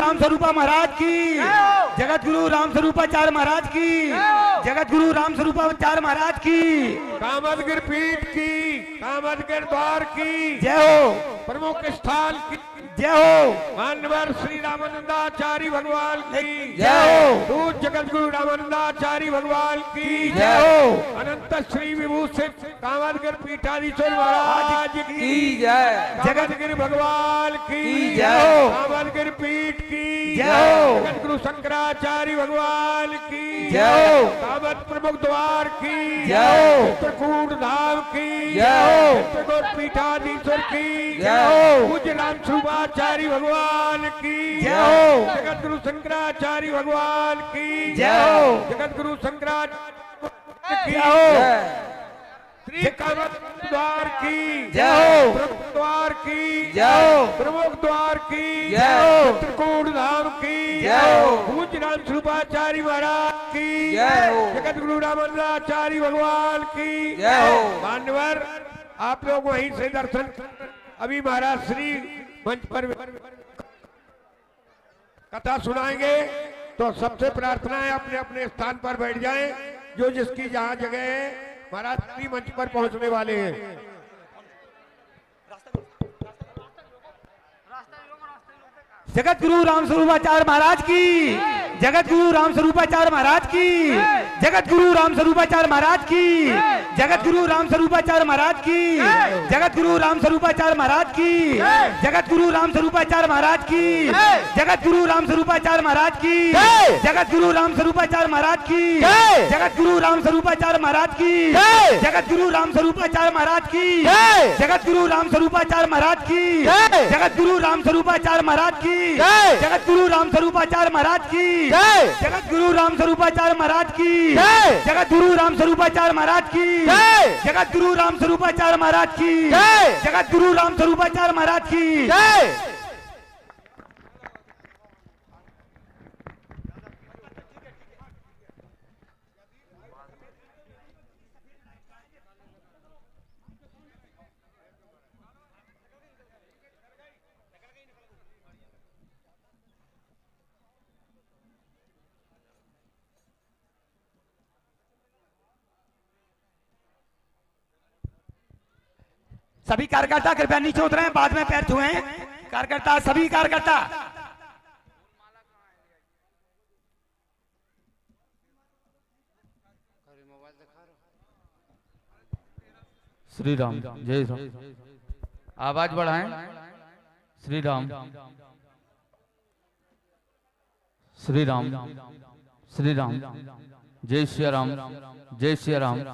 राम स्वरूपा महाराज की, जगत गुरु राम स्वरूपाचार्य महाराज की, जगत गुरु राम स्वरूपाचार्य महाराज की, कामदगिर पीठ की, कामदगिर द्वार की जय हो, प्रमुख स्थान की जय हो, मान्यवर श्री रामानंदाचार्य भगवान की जय हो, दूत जगत गुरु रामानंदाचार्य भगवान की जय हो, अनंत श्री विभूषित कामदगिर पीठाधीश्वर महाराज की जय, जगतगिरि भगवान की जय हो, कामदगिर पीठ की जय हो, जगत गुरु शंकराचार्य भगवान की जय हो, कामद प्रमुख द्वार की जय हो, चित्रकूट धाम की जय हो, चित्रकूट पीठाधीश्वर की जय हो, पूज्य राम स्वरूपाचार्य भगवान की जय हो, जगत गुरु शंकराचार्य भगवान की जय हो, जगत गुरु शंकराचार्य की जय हो, श्री कामद द्वार की जय हो, प्रमुख द्वार की जय हो, प्रमुख द्वार की जय हो, चित्रकूट धाम की जय हो, पूज्य राम स्वरूपाचार्य महाराज की जय हो, जगत गुरु रामानंदाचार्य भगवान की जय हो। मान्यवर आप लोग वहीं से दर्शन अभी महाराज श्री मंच पर कथा सुनाएंगे, तो सबसे प्रार्थना है अपने अपने स्थान पर बैठ जाएं, जो जिसकी जहां जगह है। महाराज श्री मंच पर पहुंचने वाले हैं। जगत गुरु राम स्वरूपाचार्य महाराज की, जगत गुरु राम स्वरूपाचार्य महाराज की, जगत गुरु राम स्वरूपाचार्य महाराज की, जगत गुरु राम स्वरूपाचार्य महाराज की, जगत गुरु राम स्वरूपाचार्य महाराज की, जगत गुरु राम स्वरूपाचार्य महाराज की, जगत गुरु राम स्वरूपाचार्य महाराज की, जगत गुरु राम स्वरूपाचार्य महाराज की, जगत गुरु राम स्वरूपाचार्य महाराज की, जगत गुरु राम स्वरूपाचार्य महाराज की, जगत गुरु राम स्वरूपाचार्य महाराज की, जगत गुरु राम स्वरूपाचार्य महाराज की, जगत गुरु राम स्वरूपाचार्य महाराज की, जगत गुरु राम स्वरूपाचार्य महाराज की, जगत गुरु राम स्वरूपाचार्य महाराज की, जगत गुरु राम स्वरूपाचार्य महाराज की, जगत गुरु राम स्वरूपाचार्य महाराज की। सभी कार्यकर्ता कृपया नीचे उतरे, बाद में पैर छुएं। कार्यकर्ता, सभी कार्यकर्ता श्री राम, जय राम, आवाज बढ़ाएं। श्री राम, श्री राम, श्री राम, जय श्री राम, जय श्री राम।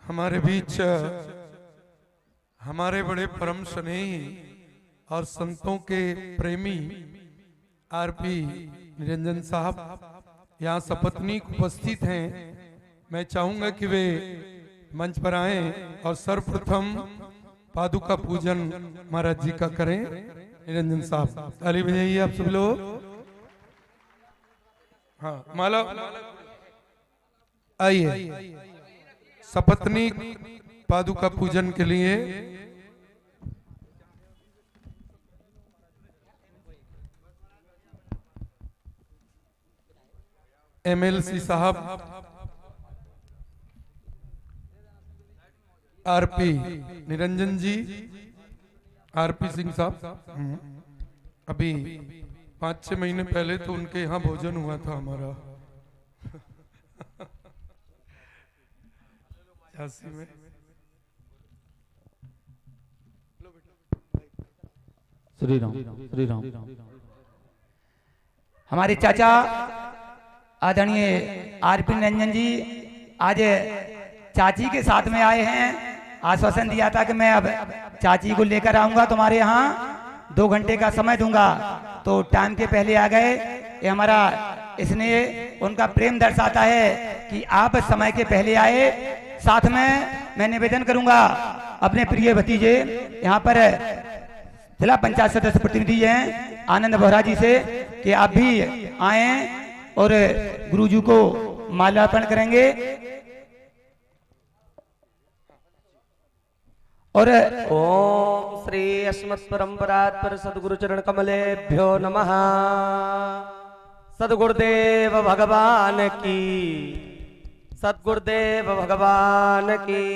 हमारे बीच हमारे बड़े परम स्नेही और संतों के प्रेमी आरपी निरंजन साहब यहाँ सपत्नीक उपस्थित हैं। मैं चाहूंगा कि वे मंच पर आएं और सर्वप्रथम पादुका पूजन महाराज जी का करें। निरंजन साहब ताली बजाइए आप सब लोग। हाँ, माला आइए सपत्नी पादुका पूजन के लिए। एमएलसी साहब आरपी निरंजन जी, आरपी सिंह साहब, अभी 5-6 महीने पहले तो उनके यहाँ भोजन हुआ था हमारा में। श्री राम, श्री राम। हमारे चाचा आदरणीय आरपी निरंजन जी आज चाची के साथ में आए हैं। आश्वासन दिया था कि मैं अब चाची को लेकर आऊंगा तुम्हारे यहाँ, 2 घंटे का समय दूंगा, तो टाइम के पहले आ गए। ये हमारा इसने उनका प्रेम दर्शाता है कि आप समय के पहले आए। साथ में मैं निवेदन करूंगा अपने प्रिय भतीजे यहाँ पर जिला पंचायत सदस्य प्रतिनिधि हैं आनंद बोहरा जी से कि आप भी आए और गुरुजी को माल्यार्पण करेंगे। और ओम श्री अस्मत् परंपरात् पर सद्गुरु चरण कमलेभ्यो नमः। सद्गुरुदेव भगवान की, सद्गुरुदेव भगवान की।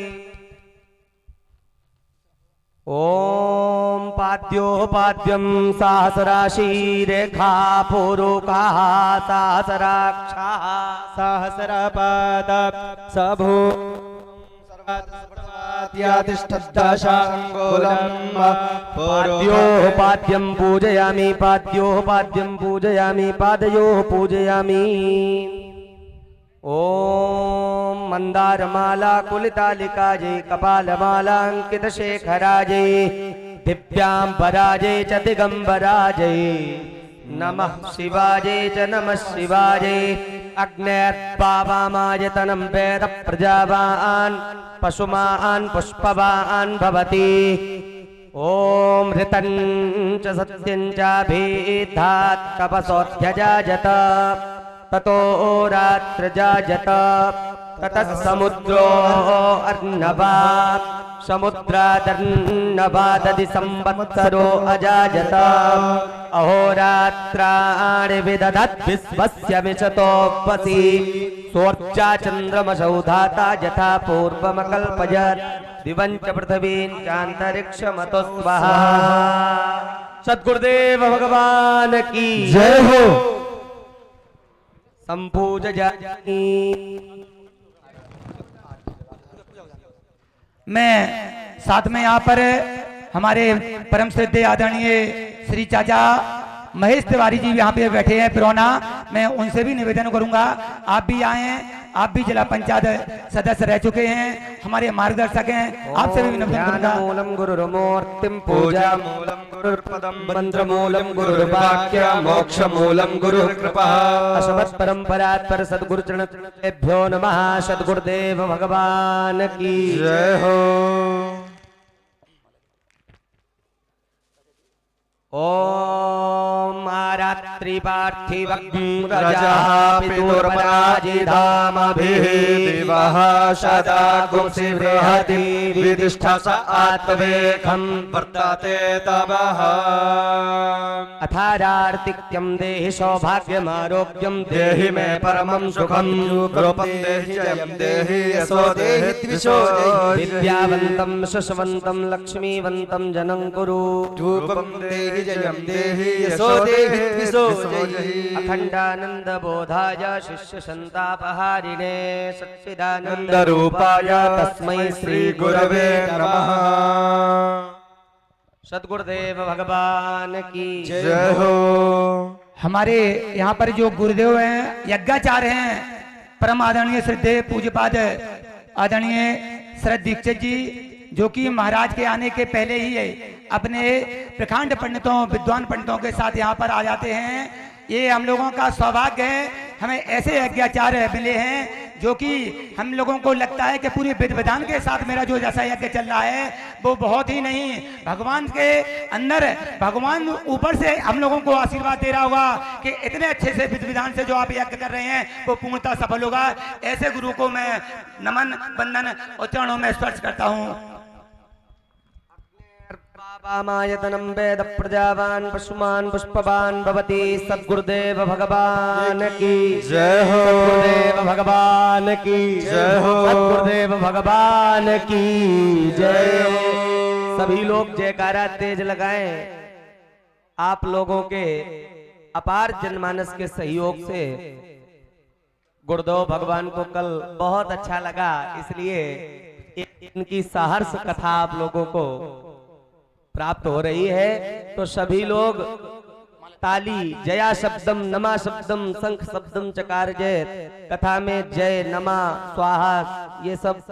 ओम पाद्योपाद्यम सहस्राशी रेखा पूरुका सहस्राक्षा सहस्रपाद सभो पाद्योपाद्यम पूजयामि, पाद्योपाद्यम पूजयामि, पादयोः पूजयामि। ओम मंदारमाला कुलितालिकायै कपालमालांकित शेखरायै दिव्यांबरायै च दिगंबरायै नमः शिवायै च नमः शिवायै। अग्नेर्पावामायतनं वेद प्रजावान् पशुमान् पुष्पवान् भवति। ओम ऋतं च सत्यं च भेदात् तपसोऽध्यजायत ततो रात्रजायत ततः समुद्रो अर्णवात् समुद्रादर्णवादधि संवत्सरो अजायत। अहोरात्राणि विदधत् विश्वस्य मिषतो वसि सोऽर्चा चन्द्रमसौ धाता यथा पूर्वमकल्पयत् दिवं च पृथिवीं चान्तरिक्षमतो स्वाहा। सद्गुरुदेव भगवान की जय हो। संपूजयामि। मैं साथ में यहाँ पर हमारे परम श्रद्धेय आदरणीय श्री चाचा महेश तिवारी जी यहाँ पे बैठे हैं पिरौना। मैं उनसे भी निवेदन करूंगा आप भी आए, आप भी जिला पंचायत सदस्य रह चुके हैं, हमारे मार्गदर्शक हैं, आपसे भी निवेदन करूंगा। मूलम गुरुर्मूर्तिं पूजा मूलम गुरुर्पदम मंत्र मूलम गुरुर्वाक्य मोक्ष मूलम गुरुर्कृपा। असमत् परंपरात् पर सद्गुरु चरणेभ्यो नमः। सद्गुरुदेव भगवान की जय हो। ओम आरात्रि पार्थिवग्रजः पितुर्पराजिधामभिः दिवः सदा गुंसिबृहति विदिष्ठ स आत्मवेखं वर्तते तवः। अथारार्तिक्यं देहि सौभाग्यमारोग्यं देहि मे परमं सुखं रूपं देहि जयं देहि यशो देहि द्विषो देहि विद्यावन्तं शशवन्तं लक्ष्मीवन्तं जनं कुरु रूपं देहि जयं देहि यशो देहि द्विषो देहि। अखंडानंद बोधाय शिष्य संतापहारिणे सच्चिदानंद रूपाय तस्मै श्री गुरवे नमः। सद्गुरुदेव भगवान की जय हो। हमारे यहाँ पर जो गुरुदेव हैं यज्ञाचार्य हैं परम आदरणीय श्रद्धेय पूज्यपाद आदरणीय शरद दीक्षित जी, जो कि महाराज के आने के पहले ही अपने प्रखंड पंडितों विद्वान पंडितों के साथ यहाँ पर आ जाते हैं। ये हम लोगों का सौभाग्य है, हमें ऐसे यज्ञाचार्य मिले हैं जो कि हम लोगों को लगता है कि पूरी विधि विधान के साथ मेरा जो जैसा यज्ञ चल रहा है वो बहुत ही नहीं, भगवान के अंदर भगवान ऊपर से हम लोगों को आशीर्वाद दे रहा होगा कि इतने अच्छे से विधि विधान से जो आप यज्ञ कर रहे हैं वो पूर्णतः सफल होगा। ऐसे गुरु को मैं नमन वंदन और चरणों में स्पर्श करता हूँ। पामायतनं वेद प्रजावान् पशुमान् पुष्पवान् भवति। सद्गुरुदेव भगवान की जय हो। सद्गुरुदेव भगवान की जय हो। सद्गुरुदेव भगवान की जय हो। सभी लोग जयकारा तेज लगाएं। आप लोगों के अपार जनमानस के सहयोग से गुरुदेव भगवान को कल बहुत अच्छा लगा, इसलिए इनकी सहर्ष कथा आप लोगों को प्राप्त हो रही है। तो सभी लोग ताली जया शब्दम नमा शब्दम शंख शब्दम चकार जय, कथा में जय नमा स्वाहा ये सब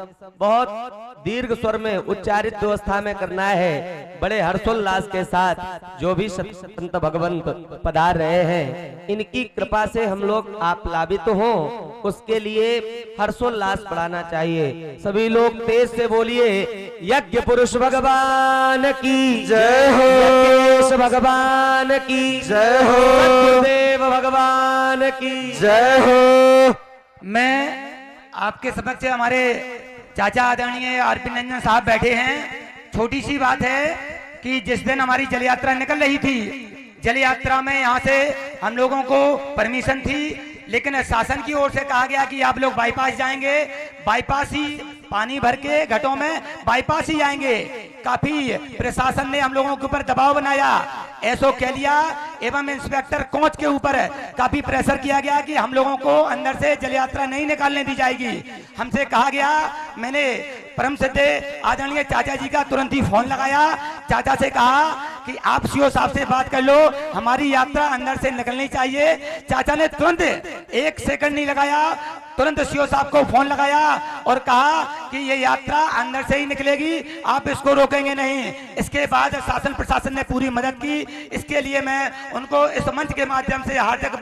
बहुत दीर्घ स्वर में उच्चारित व्यवस्था में करना है। बड़े हर्षोल्लास के साथ जो भी संत भगवंत पधार रहे हैं, इनकी कृपा से हम लोग आप लाभित हो, उसके लिए हर्षोल्लास बढ़ाना चाहिए। सभी लोग तेज से बोलिए, यज्ञ पुरुष भगवान की जय हो। यज्ञेश भगवान की जय हो। सद्गुरुदेव भगवान की जय हो। मैं आपके समक्ष हमारे चाचा आदरणीय आरपी रंजन साहब बैठे हैं। छोटी सी बात है कि जिस दिन हमारी जल यात्रा निकल रही थी, जल यात्रा में यहाँ से हम लोगों को परमिशन थी, लेकिन शासन की ओर से कहा गया कि आप लोग बाईपास जाएंगे, बाईपास ही पानी भर के घाटों में बाईपास ही आएंगे। काफी प्रशासन ने हम लोगों के ऊपर दबाव बनाया, ऐसो कह लिया एवं इंस्पेक्टर कोच के ऊपर काफी प्रेशर किया गया कि हम लोगों को अंदर से जल यात्रा नहीं निकालने दी जाएगी। हमसे कहा गया, मैंने परम सिद्ध आदरणीय चाचा जी का तुरंत ही फोन लगाया, चाचा से कहा कि आप सीओ साहब से बात कर लो, हमारी यात्रा अंदर से निकलनी चाहिए। चाचा ने तुरंत 1 सेकंड नहीं लगाया, तुरंत सीओ साहब को फोन लगाया और कहा कि ये यात्रा अंदर से ही निकलेगी, आप इसको रोकेंगे नहीं। इसके बाद शासन प्रशासन ने पूरी मदद की। इसके लिए मैं उनको इस मंच के माध्यम से हार्दिक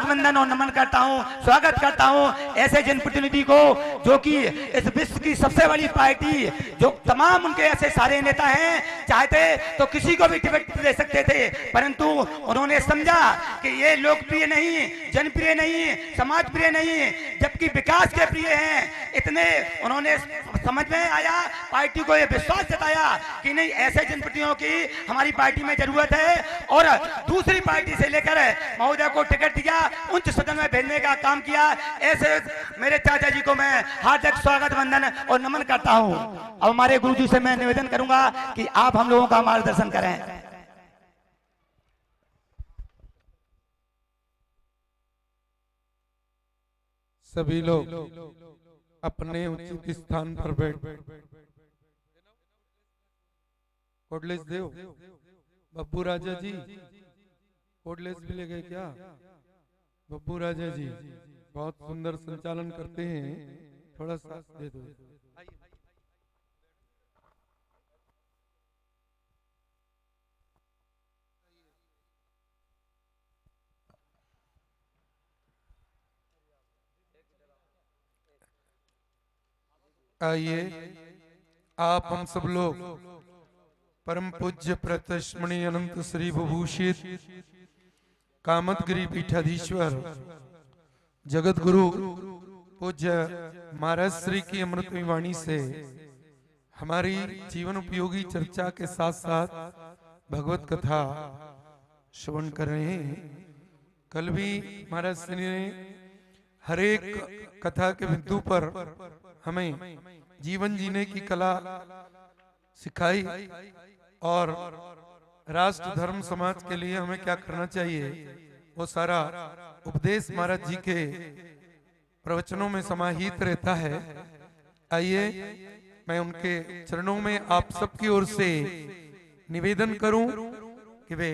वंदन और नमन करता हूं, स्वागत करता हूं ऐसे जनप्रतिनिधि को, जो कि इस विश्व की सबसे बड़ी पार्टी, जो तमाम उनके ऐसे सारे नेता हैं, चाहते तो किसी को भी टिकट दे सकते थे, परंतु उन्होंने समझा कि ये लोकप्रिय नहीं, जनप्रिय नहीं, समाज प्रिय नहीं, जबकि विकास के प्रिय हैं। इतने उन्होंने समझ में आया, पार्टी को ये विश्वास जताया कि नहीं, ऐसे जनप्रतिनिधियों की हमारी पार्टी में जरूरत है, और दूसरी पार्टी से लेकर महोदय को टिकट दिया, उच्च सदन में भेजने का काम किया। ऐसे मेरे चाचा जी को मैं हार्दिक स्वागत वंदन और नमन करता हूं। अब हमारे गुरुजी से मैं निवेदन करूंगा कि आप हम लोगों का मार्गदर्शन करें। सभी लोग अपने उचित स्थान पर बैठ। कोडलेस देव, बब्बू राजा जी, कोडलेस भी ले गए क्या? बब्बू राजा जी बहुत सुंदर संचालन करते हैं, थोड़ा सा दे दो। आइए आप हम सब लोग परम पूज्य प्रतश्मणि अनंत श्री विभूषित कामतगिरी पीठाधीश्वर जगत गुरु पूज्य महाराज श्री की अमृतमयी वाणी से हमारी जीवन उपयोगी चर्चा के साथ साथ भगवत कथा श्रवण कर रहे हैं। कल भी महाराज श्री ने हर एक कथा के बिंदु पर हमें जीवन जीने की कला सिखाई, और राष्ट्र धर्म समाज के लिए हमें क्या करना चाहिए, वो सारा उपदेश महाराज जी के प्रवचनों में समाहित रहता है। आइए मैं उनके चरणों में आप सबकी ओर से निवेदन करूं कि वे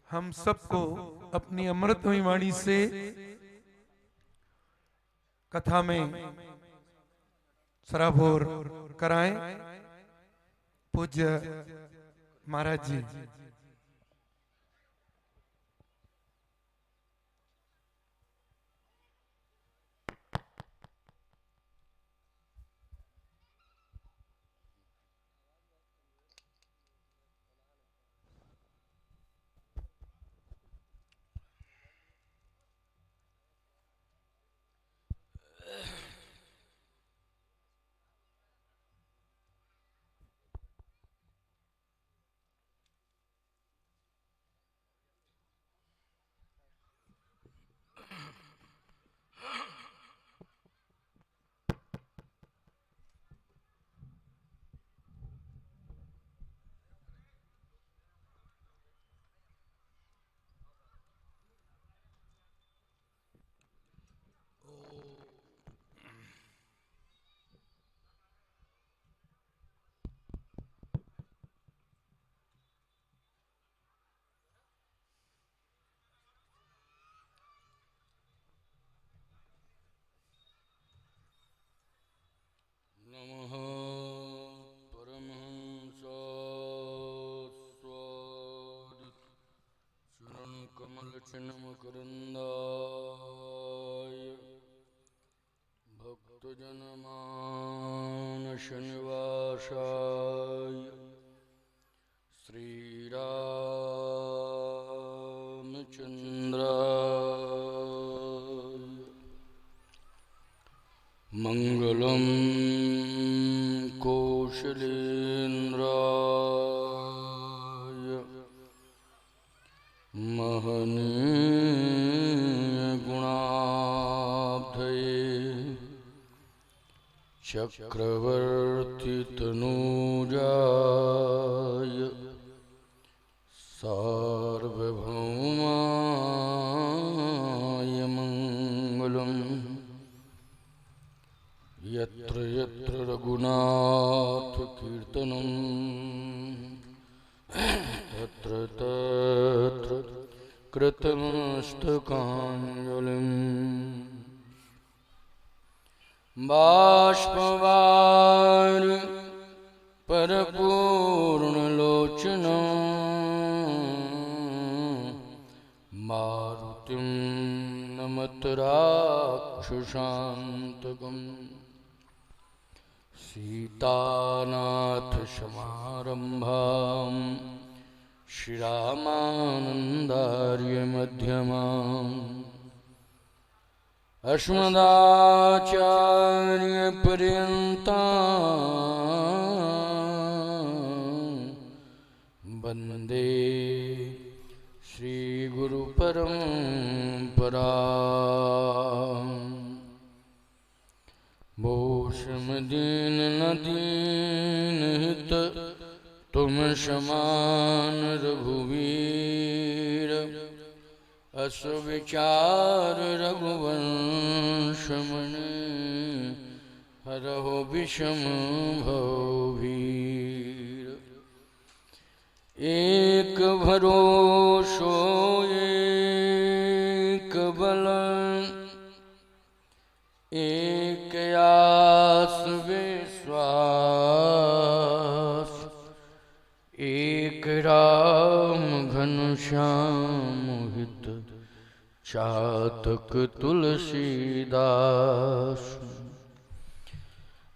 हम सबको अपनी अमृतमयी वाणी से कथा में सराबोर कराएं। पूज्य महाराज जी। मकरंदाय भक्तजनमानसनिवासाय श्रीरामचंद्राय मंगलम कौशलेन्द्राय महनीय गुणाब्धये चक्रवर्ती तनूजाय सार्वभौमाय मंगलम् यत्र यत्र रघुनाथ कीर्तनं तत्र तत्र कृतमस्तकाञ्जलिम् बाष्पवारि परपूर्णलोचनं मारुतिं नमत राक्षसान्तकम् सीतानाथ समारंभां श्रीरामानन्दार्य मध्यमाम् अस्मदाचार्य पर्यन्तां वन्दे श्रीगुरुपरम्पराम् भूषमदीन नदीन हित तुम समान रघुवीर अस विचार रघुवंश मणि हरहु विषम भवभीर एक भरोसो एक बल एक आस विश्वास एक राम घनश्याम हित चातक तुलसीदास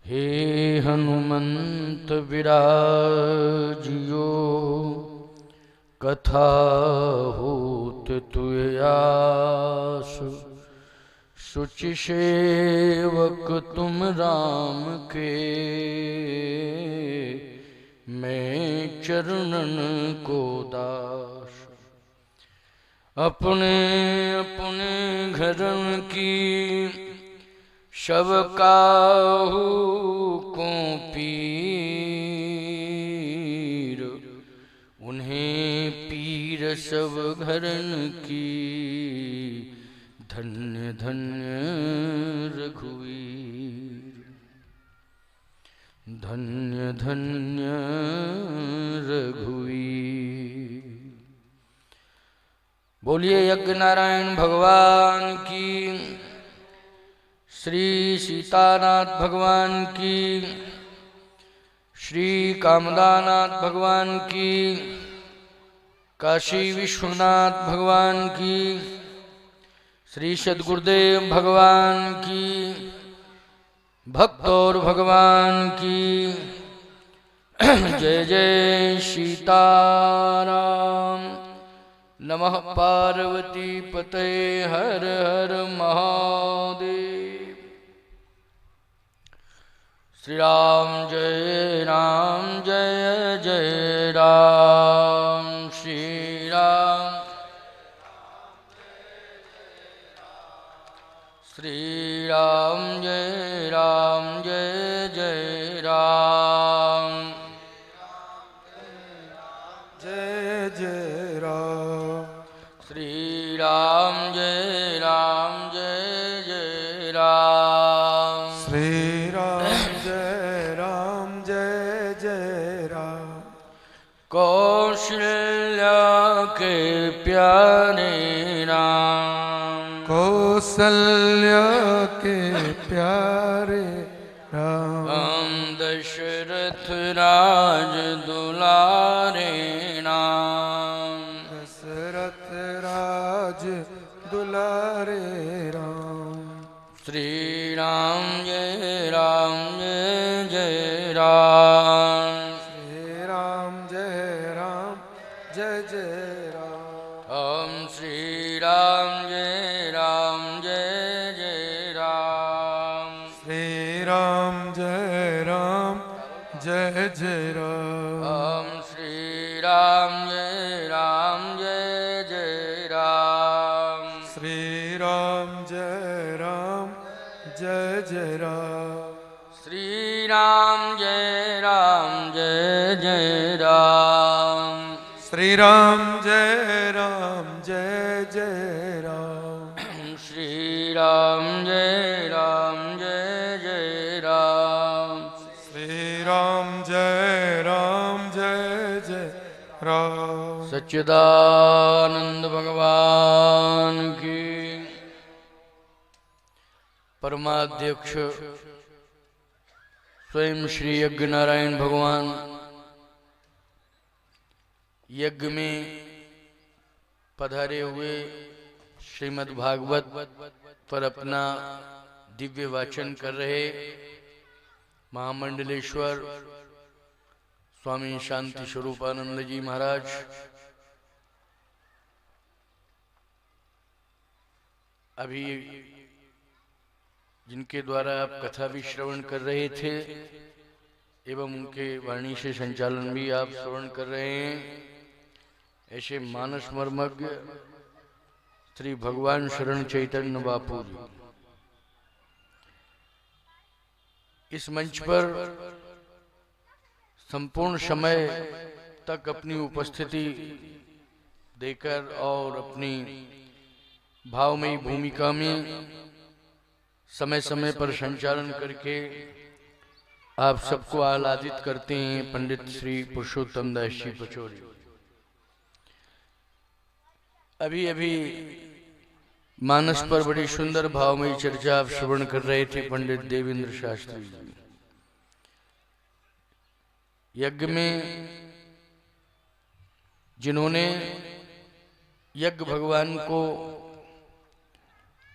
हे हनुमंत विराजियो कथा होत तुयास सुचि सेवक तुम राम के मैं चरणन को दास अपने अपने घरन की सब काहू को पीर उन्हें पीर सब घरन की धन्य धन्य रघुवीर धन्य धन्य रघुवीर। बोलिए यज्ञ नारायण भगवान की, श्री सीतानाथ भगवान की, श्री कामदानाथ भगवान की, काशी विश्वनाथ भगवान की, श्री सद्गुरुदेव भगवान की, भक्त और भगवान की जय जय सीताराम। नमः पार्वती पते हर हर महादेव। श्री राम जय जय राम। श्री राम श्री राम जय जय राम। जय जय राम। श्री राम जय जय राम। श्री राम जय जय राम। कौशल्या के प्यारे राम। कौसल्या के प्यारे राम। दशरथ राज दुलारे नाम। दशरथ राज श्री राम जय जय राम। श्री राम जय जय राम। ओम श्री राम जय जय राम। श्री राम जय जय राम। ओम श्री राम जय जय राम। श्री राम जय जय राम। श्री राम जय जय राम। श्री राम जय जय राम। श्री राम जय जय राम। श्री राम जय जय राम। सच्चिदानंद भगवान की। परमाध्यक्ष स्वयं श्री यज्ञ नारायण भगवान यज्ञ में पधारे हुए श्रीमद् भागवत पर अपना दिव्य वाचन कर रहे महामंडलेश्वर स्वामी शांति स्वरूपानंद जी महाराज, अभी जिनके द्वारा आप कथा भी श्रवण कर रहे थे एवं उनके वाणी से संचालन भी आप श्रवण कर रहे हैं, ऐसे मानस मर्मज्ञ श्री भगवान शरण चैतन्य बापू जी इस मंच पर संपूर्ण समय तक अपनी उपस्थिति देकर और अपनी भावमयी भूमिका में समय समय पर संचालन करके आप सबको आह्लादित करते हैं पंडित श्री पुरुषोत्तम दास जी पचौरी। अभी अभी मानस पर बड़ी सुंदर भावमयी चर्चा आप श्रवण कर रहे थे पंडित देवेंद्र शास्त्री जी। यज्ञ में जिन्होंने यज्ञ भगवान को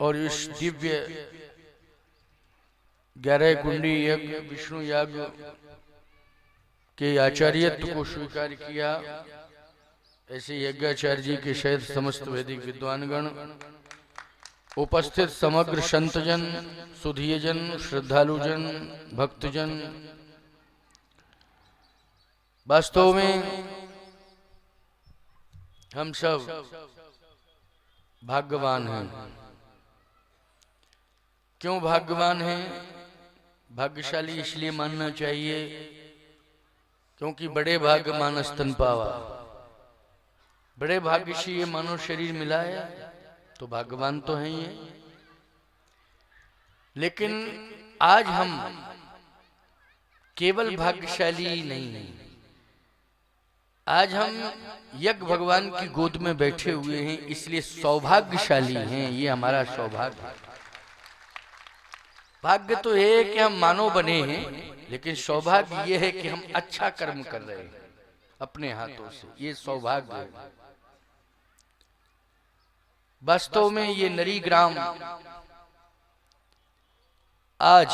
और इस दिव्य 11 कुंडी यज्ञ विष्णु याग के आचार्यत्व को स्वीकार किया, ऐसे यज्ञाचार्य जी के सहित समस्त वैदिक विद्वानगण, उपस्थित समग्र संतजन, सुधीयजन, श्रद्धालुजन, भक्तजन, वास्तव में हम सब भाग्यवान हैं। क्यों भाग्यवान हैं? भाग्यशाली इसलिए मानना चाहिए क्योंकि बड़े भाग्य मानस तन पावा। बड़े भाग्य से ये मानव शरीर मिला है तो भाग्यवान तो हैं ये। लेकिन आज हम केवल भाग्यशाली नहीं हैं, आज हम यज्ञ भगवान की गोद में बैठे हुए हैं, इसलिए सौभाग्यशाली हैं। ये हमारा सौभाग्य है। भाग्य तो है कि हम मानव बने हैं, लेकिन सौभाग्य ये है कि हम अच्छा कर्म कर रहे हैं अपने हाथों से, ये सौभाग्य है। वास्तव में ये नरी ग्राम आज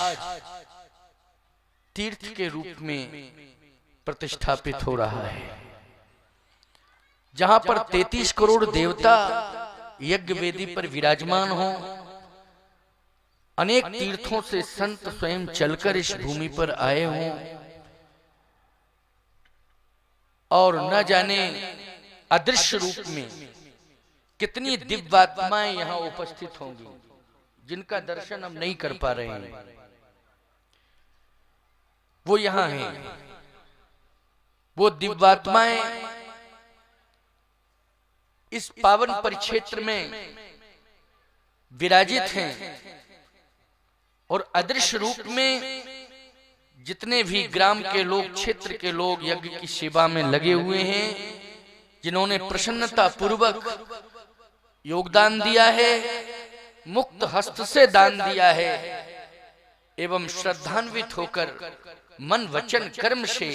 तीर्थ के रूप में प्रतिष्ठापित हो रहा है, जहां पर 33 करोड़ देवता यज्ञ वेदी पर विराजमान हो। अनेक तीर्थों से संत स्वयं चलकर इस भूमि पर आए हों और न जाने अदृश्य रूप में कितनी दिव्यात्माएं यहाँ उपस्थित होंगी, जिनका दर्शन हम नहीं कर पा रहे हैं। वो यहाँ हैं, वो दिव्यात्माएं इस पावन परिक्षेत्र में विराजित हैं और अदृश्य रूप में जितने भी ग्राम के लोग, क्षेत्र के लोग यज्ञ की सेवा में लगे हुए हैं, जिन्होंने प्रसन्नता पूर्वक योगदान दिया है, मुक्त हस्त से दान दिया है एवं श्रद्धान्वित होकर मन वचन कर्म से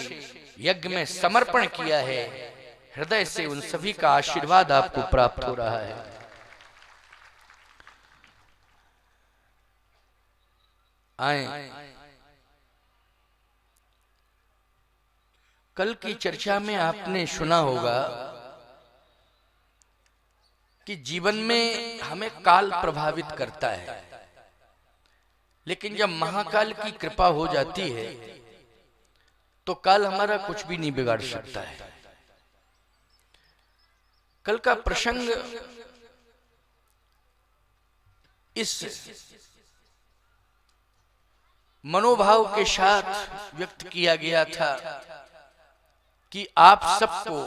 यज्ञ में समर्पण किया है, हृदय से उन सभी का आशीर्वाद आपको प्राप्त हो रहा है। आए। कल की चर्चा में आपने सुना होगा कि जीवन में हमें काल प्रभावित करता है, लेकिन जब महाकाल की कृपा हो जाती है तो काल हमारा कुछ भी नहीं बिगाड़ सकता है। कल का प्रसंग इस मनोभाव के साथ व्यक्त किया गया था कि आप सबको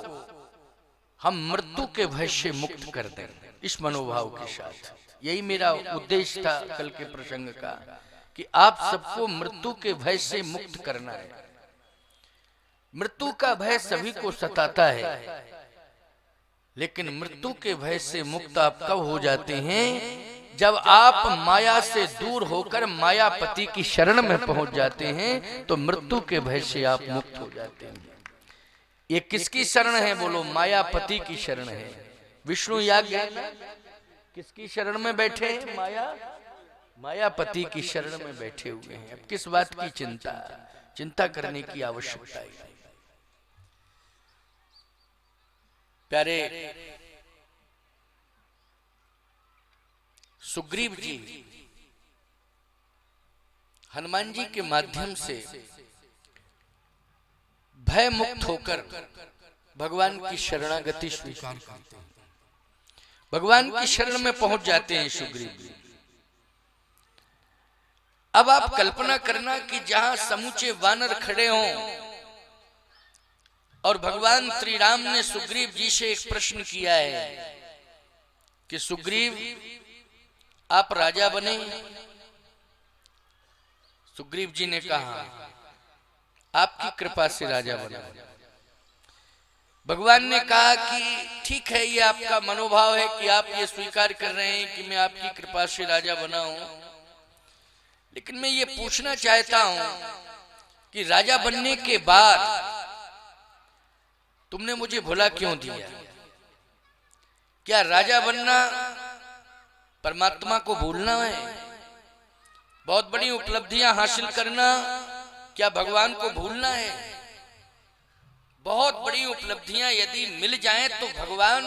हम मृत्यु के भय से मुक्त कर दें। इस मनोभाव के साथ, यही मेरा उद्देश्य था कल के प्रसंग का, कि आप सबको मृत्यु के भय से मुक्त करना है। मृत्यु का भय सभी को सताता है, लेकिन मृत्यु के भय से मुक्त आप कब हो जाते हैं? जब आप माया से दूर होकर मायापति की शरण में पहुंच जाते हैं तो मृत्यु के भय से आप मुक्त हो जाते हैं। ये किसकी शरण है? बोलो, मायापति की शरण है। विष्णु याग किसकी शरण में बैठे हैं? मायापति की शरण में बैठे हुए हैं। अब किस बात की चिंता करने की आवश्यकता है? प्यारे सुग्रीव जी हनुमान जी के माध्यम से भय मुक्त होकर भगवान की शरणागति स्वीकार करते हैं, भगवान की शरण में पहुंच जाते हैं सुग्रीव जी। अब आप कल्पना करना कि जहां समूचे वानर खड़े हों और भगवान श्री राम ने सुग्रीव जी से एक प्रश्न किया है कि सुग्रीव आप राजा बने। सुग्रीव जी ने कहा आपकी कृपा से राजा बना। भगवान ने कहा कि ठीक है, ये आपका मनोभाव है कि आप ये स्वीकार कर रहे हैं कि मैं आपकी कृपा से राजा बना हूं, लेकिन मैं ये पूछना चाहता हूं कि राजा बनने के बाद तुमने मुझे भुला क्यों दिया? क्या राजा बनना परमात्मा को भूलना है? बहुत बड़ी उपलब्धियां हासिल करना क्या भगवान को भूलना है? बहुत बड़ी उपलब्धियां यदि मिल जाएं तो भगवान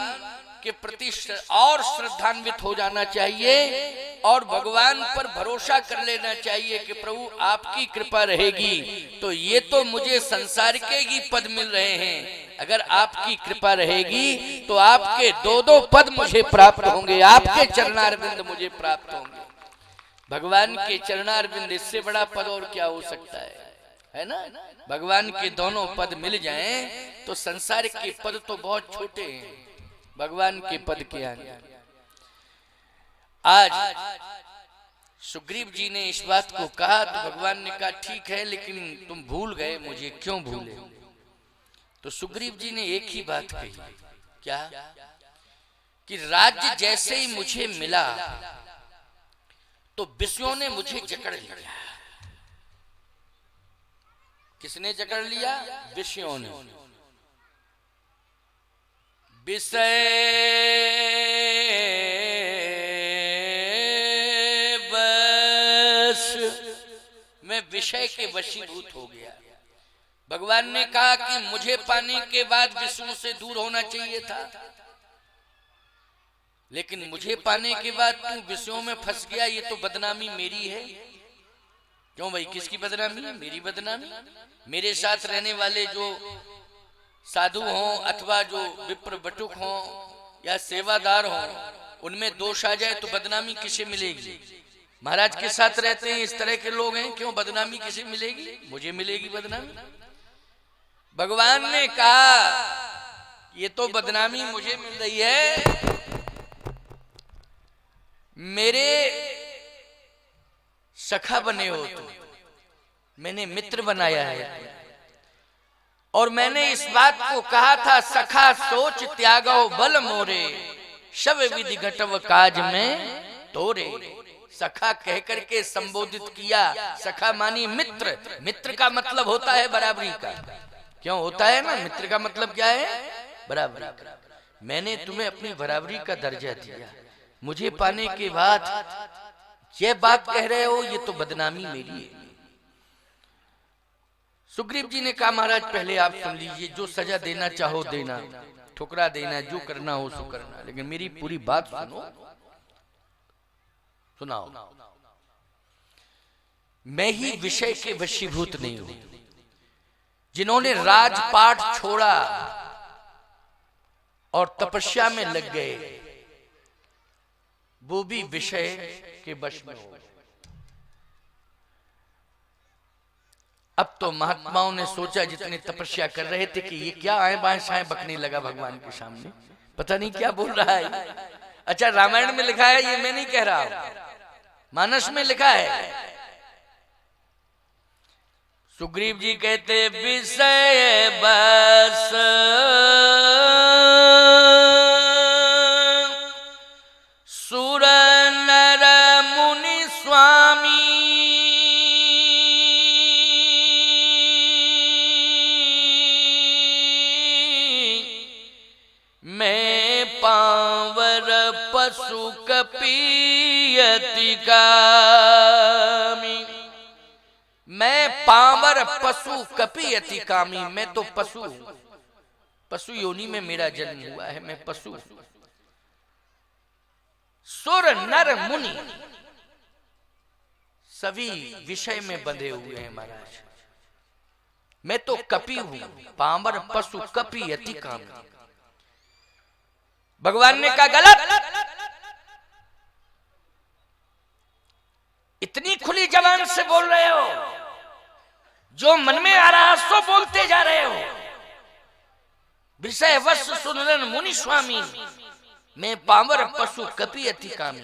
के प्रति और श्रद्धान्वित हो जाना चाहिए और भगवान पर भरोसा कर लेना चाहिए कि प्रभु आपकी कृपा रहेगी तो ये तो मुझे संसार के ही पद मिल रहे हैं, अगर आपकी कृपा रहेगी तो आपके दो पद मुझे प्राप्त होंगे, आपके चरणारविंद मुझे प्राप्त होंगे। भगवान के चरणारविंद, इससे बड़ा पद और क्या हो सकता है ना? भगवान के दोनों पद मिल जाएं तो संसार के पद तो बहुत छोटे हैं, भगवान के पद के आगे। आज सुग्रीव जी ने इस बात को कहा तो भगवान ने कहा ठीक है, लेकिन तुम भूल गए मुझे। क्यों भूले? तो सुग्रीव जी ने एक ही बात कही, क्या? कि राज्य जैसे ही मुझे मिला तो विषयों ने मुझे जकड़ लिया। किसने जकड़ लिया? विषयों ने। विषय बस मैं विषय के वशीभूत हो गया। भगवान ने कहा कि मुझे पाने के बाद विषयों से दूर होना चाहिए था, लेकिन मुझे पाने के बाद तू विषयों में फंस गया। ये तो बदनामी मेरी है। क्यों भाई? किसकी बदनामी? मेरी बदनामी। मेरे साथ रहने वाले जो साधु हों अथवा जो विप्र बटुक हों या सेवादार हों, उनमें दोष आ जाए तो बदनामी किसे मिलेगी? महाराज के साथ रहते हैं इस तरह के लोग हैं, क्यों बदनामी किसे मिलेगी? मुझे मिलेगी बदनामी। भगवान ने कहा ये तो बदनामी मुझे मिल रही है, मेरे सखा बने हो तुम, मैंने मित्र बनाया है। और मैंने इस बात को कहा था सखा सोच त्यागो बल मोरे, शव विधि घटव काज में तोरे। सखा कह करके संबोधित किया। सखा मानी मित्र। मित्र का मतलब होता है बराबरी का। क्यों होता है ना? मित्र का मतलब क्या है? बराबरी का। मैंने तुम्हें अपनी बराबरी का दर्जा दिया। मुझे पाने के बाद ये बात कह रहे हो, ये तो बदनामी मेरी है। सुग्रीव जी ने कहा महाराज पहले आप सुन लीजिए, जो सजा देना चाहो देना, ठुकरा देना, जो करना हो सो करना, लेकिन मेरी पूरी बात सुनो। सुनाओ। मैं ही विषय के वशीभूत नहीं हूं। जिन्होंने राजपाट छोड़ा और तपस्या में लग गए, वो भी विषय के वश में हो गए। अब तो महात्माओं ने सोचा, जितने तपस्या कर रहे थे, कि ये क्या आए बाएं साएं बकने लगा भगवान के सामने, पता नहीं क्या बोल रहा है। अच्छा, रामायण में लिखा है, ये मैं नहीं कह रहा हूं, मानस में लिखा है। सुग्रीव जी कहते विषय बस सुर नर मुनि स्वामी, मैं पावर पशु कपीयति कामी। मैं पावर पशु कपीयति कामी, मैं तो पशु हूं, पशु योनि में मेरा जन्म हुआ है, मैं पशु। सुर नर मुनि सभी विषय में बंधे हुए हैं महाराज, मैं तो कपि हूं, पामर पशु कपीयति कामी। भगवान ने कहा गलत, इतनी खुली जबान से बोल रहे हो, जो मन में आ रहा सो बोलते जा रहे हो। विषय वश सुनरन मुनि स्वामी, मैं पावर पशु कपीयति कामी।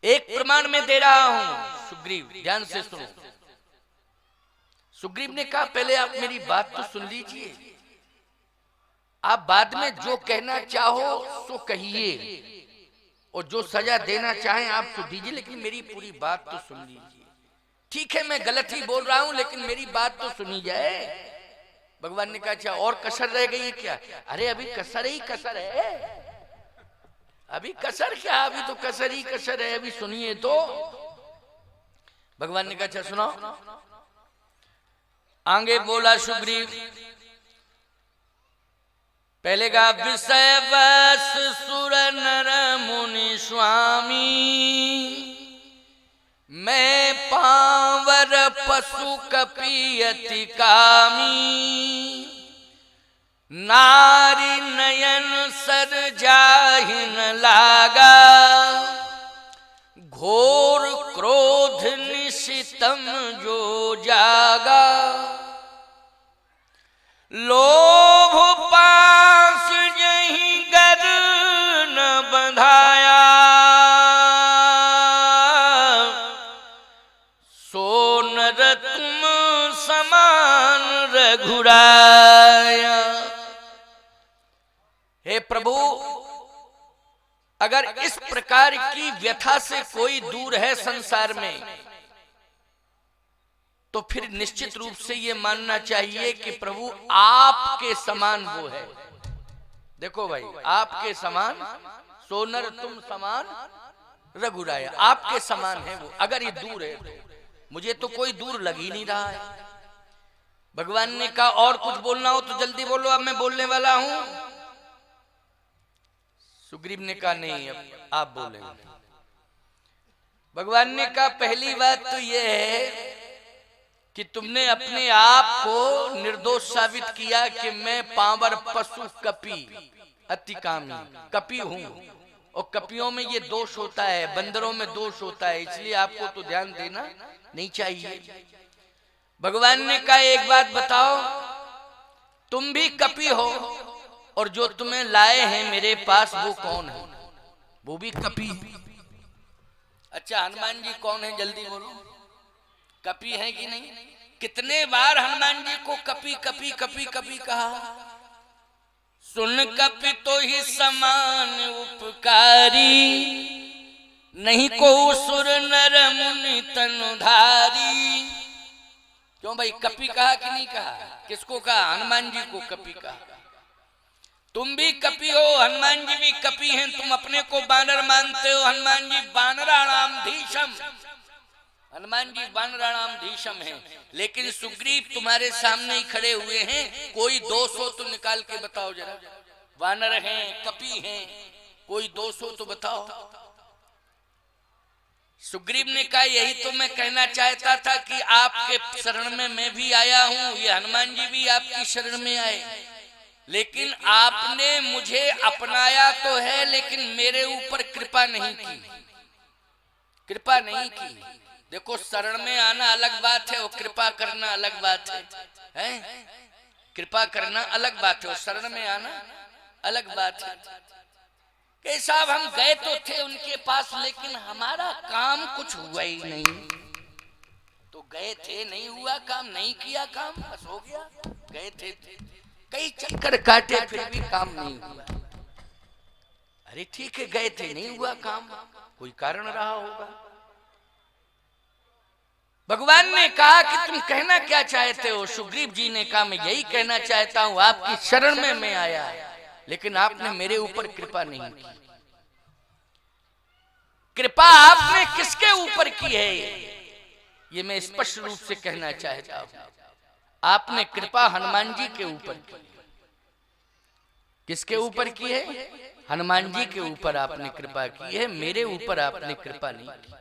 एक प्रमाण में दे रहा हूं सुग्रीव, ध्यान से सुनो। सुग्रीव ने कहा पहले आप मेरी बात तो सुन लीजिए, आप बाद में जो कहना चाहो सो कहिए, और जो सजा देना चाहें आप सो दीजिए, लेकिन मेरी पूरी बात तो सुन लीजिए। ठीक है, मैं गलत ही बोल रहा हूं, लेकिन मेरी बात तो सुनी जाए। भगवान ने कहा अच्छा और कसर रह गई है क्या? अरे अभी कसर ही कसर है, अभी कसर क्या, अभी तो कसर ही कसर है, अभी सुनिए तो। भगवान ने कहा अच्छा सुनाओ। आगे बोला सुग्रीव, पहले का विषय बस सुर नर मुनि स्वामी, मैं पावर पशु कपीयति कामी। नारी नयन सर जाहिन लागा, घोर क्रोध निशितम जो जागा। लोभ पास यही गर न बंधाया, सो नर तुम समान रघुराया। हे प्रभु, अगर इस प्रकार की व्यथा से कोई दूर है संसार में, तो फिर निश्चित रूप से ये मानना चाहिए कि प्रभु आपके समान वो है। देखो भाई, आपके समान, सोनर तुम समान रघुराया, आपके समान है वो। अगर ये दूर है तो मुझे तो कोई दूर लग ही नहीं रहा है। भगवान ने कहा और कुछ बोलना हो तो जल्दी बोलो, अब मैं बोलने वाला हूं। सुग्रीव ने कहा नहीं, अब आप बोलेंगे। भगवान ने कहा पहली बात तो यह है कि तुमने अपने आप को निर्दोष साबित किया कि मैं पावर पशु कपि अतिकामी, कपि हूं, और कपियों में ये दोष होता है, बंदरों में दोष होता है, इसलिए आपको तो ध्यान देना नहीं चाहिए। भगवान ने कहा एक बात बताओ, तुम भी कपि हो और जो तुम्हें लाए हैं मेरे पास वो कौन है? वो भी कपि है। अच्छा, हनुमान जी कौन है जल्दी बोलो, कपि है कि नहीं? कितने बार हनुमान जी को कपि कपि कपि कपि कहा। सुन कपि तो ही समान उपकारी, नहीं को सुर नर मुनि तनुधारी। क्यों भाई, कपि कहा कि नहीं कहा? किसको कहा? हनुमान जी को कपि कहा। तुम भी कपि हो, हनुमान जी भी कपि हैं, तुम अपने को बानर मानते हो। हनुमान जी बानराणाम धीशम, हनुमान जी बानराणाम धीशम हैं, लेकिन सुग्रीव तुम्हारे सामने ही खड़े हुए हैं। कोई दोष हो तो निकाल के बताओ जरा। वानर हैं, कपि हैं, कोई दोष हो तो बताओ। सुग्रीव ने कहा यही तो मैं कहना चाहता था कि आपके शरण में मैं भी आया हूं, ये हनुमान जी भी आपकी शरण में आए, लेकिन आपने मुझे अपनाया तो है, लेकिन मेरे ऊपर कृपा नहीं की, कृपा नहीं की। देखो शरण में आना अलग बात है और कृपा करना अलग बात है? कृपा करना अलग बात है और शरण में आना अलग बात है। कि साहब हम गए तो थे उनके पास, लेकिन हमारा काम कुछ हुआ ही नहीं। तो गए थे, नहीं हुआ काम, नहीं किया काम, बस हो गया। गए थे, कई चक्कर काटे, फिर भी काम नहीं हुआ। अरे ठीक है, गए थे, नहीं हुआ काम, कोई कारण रहा होगा। भगवान ने कहा कि तुम कहना क्या चाहते हो? सुग्रीव जी ने कहा मैं यही कहना चाहता हूं, आपकी शरण में मैं आया, लेकिन आपने मेरे ऊपर कृपा नहीं की। कृपा आपने किसके ऊपर की है ये मैं स्पष्ट रूप से कहना चाहता हूं। आपने कृपा हनुमान जी के ऊपर की। किसके ऊपर की है? हनुमान जी के ऊपर आपने कृपा की है, मेरे ऊपर आपने कृपा नहीं की।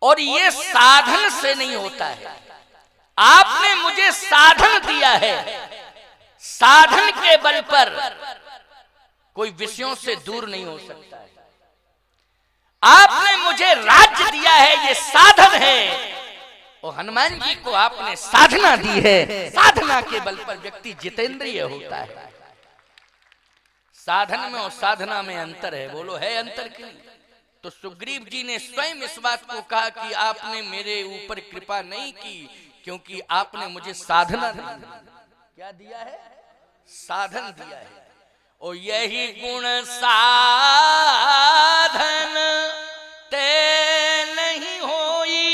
और ये साधन से नहीं होता है। आपने मुझे साधन दिया है, साधन के बल पर कोई विषयों से दूर नहीं हो सकता है। आपने मुझे राज्य दिया है, ये साधन है, और हनुमान जी को आपने साधना दी है। साधना के बल पर व्यक्ति जितेंद्रिय होता है। साधन में और साधना में अंतर है, बोलो है अंतर क्यों? तो सुग्रीव जी ने स्वयं इस बात को कहा कि आपने मेरे ऊपर कृपा नहीं की, क्योंकि आपने मुझे साधना क्या दिया है? साधन दिया है। और यही गुण साधन ते नहीं होई,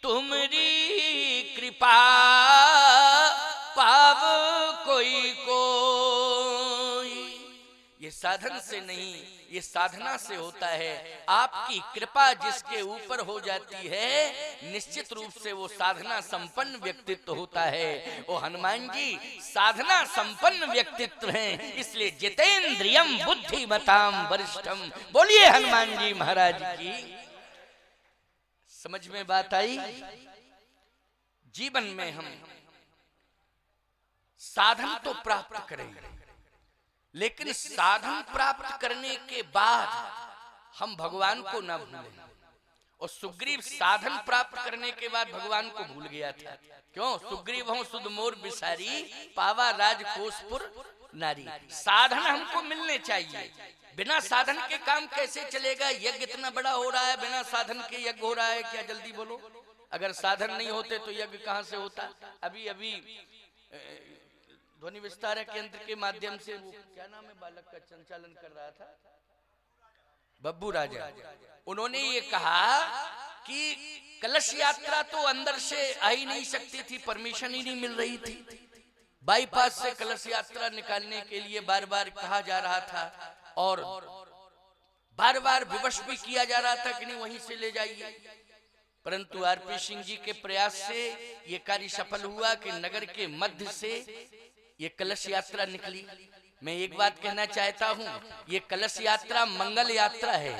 तुमरी कृपा पाव कोई कोई। ये साधन से नहीं, ये साधना से होता है। आपकी कृपा जिसके ऊपर हो जाती है, निश्चित रूप से वो साधना संपन्न व्यक्तित्व होता है। और हनुमान जी साधना संपन्न व्यक्तित्व हैं, इसलिए जितेंद्रियम बुद्धिमताम वरिष्ठम। बोलिए हनुमान जी महाराज की। समझ में बात आई? जीवन में हम साधन तो प्राप्त करेंगे, लेकिन साधन प्राप्त करने के बाद हम भगवान को न भूलें। और सुग्रीव साधन प्राप्त करने के बाद भगवान को भूल गया था। क्यों? सुग्रीव हम सुध मोर बिसारी, पावा राजकोषपुर नारी। साधन हमको मिलने चाहिए। बिना साधन के काम कैसे चलेगा? यज्ञ इतना बड़ा हो रहा है, बिना साधन के यज्ञ हो रहा है क्या? जल्दी बोलो। अगर साधन नहीं होते तो यज्ञ कहां से होता? अभी अभी ध्वनि विस्तारक यंत्र के माध्यम से वो क्या नाम है बालक का संचालन कर रहा था, बब्बू राजा, उन्होंने ये कहा कि कलश यात्रा तो अंदर से आ ही नहीं सकती थी, परमिशन ही नहीं मिल रही थी। बाईपास से कलश यात्रा निकालने के लिए बार बार कहा जा रहा था और बार बार विवश भी किया जा रहा था कि नहीं वहीं से ले जाइए। परंतु आरपी सिंह जी के प्रयास से ये कार्य सफल हुआ कि नगर के मध्य से ये कलश यात्रा निकली। मैं एक बात कहना चाहता हूँ, ये कलश यात्रा मंगल यात्रा है।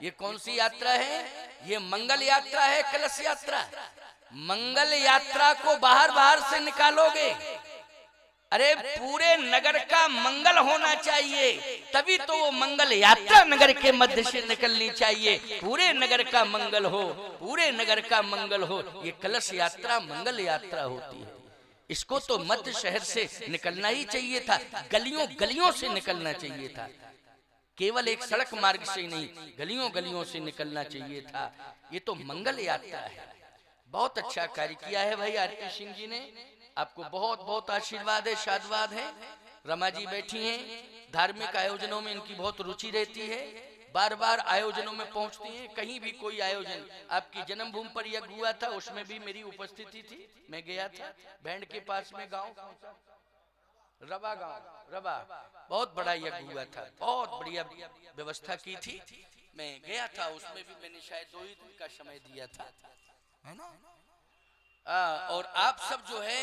ये कौन सी यात्रा है? ये मंगल यात्रा है, कलश यात्रा। मंगल यात्रा को बाहर बाहर से निकालोगे, अरे पूरे नगर का मंगल होना चाहिए, तभी तो वो मंगल यात्रा नगर के मध्य से निकलनी चाहिए। पूरे नगर का मंगल हो, पूरे नगर का मंगल हो, ये कलश यात्रा मंगल यात्रा होती है। इसको तो मध्य शहर से निकलना ही चाहिए था, गलियों गलियों से निकलना चाहिए था, केवल एक सड़क मार्ग से नहीं, गलियों गलियों से निकलना चाहिए था। ये तो मंगल यात्रा है। बहुत अच्छा कार्य किया है भाई आरपी सिंह जी ने, आपको बहुत बहुत आशीर्वाद है, साधुवाद है। रमा जी बैठी हैं, धार्मिक आयोजनों में इनकी बहुत रुचि रहती है। बार बार आयोजनों में पहुंचती हैं। कहीं भी कोई आयोजन, आपकी जन्मभूमि पर यज्ञ हुआ था, उसमें भी मेरी उपस्थिति थी, मैं गया था। बैंड के पास में गांव रवा, गांव रवा, बहुत बड़ा यज्ञ हुआ था, बहुत बढ़िया व्यवस्था की थी, मैं गया था। उसमें भी मैंने शायद 2 ही दिन का समय दिया था, है ना। और आप सब जो है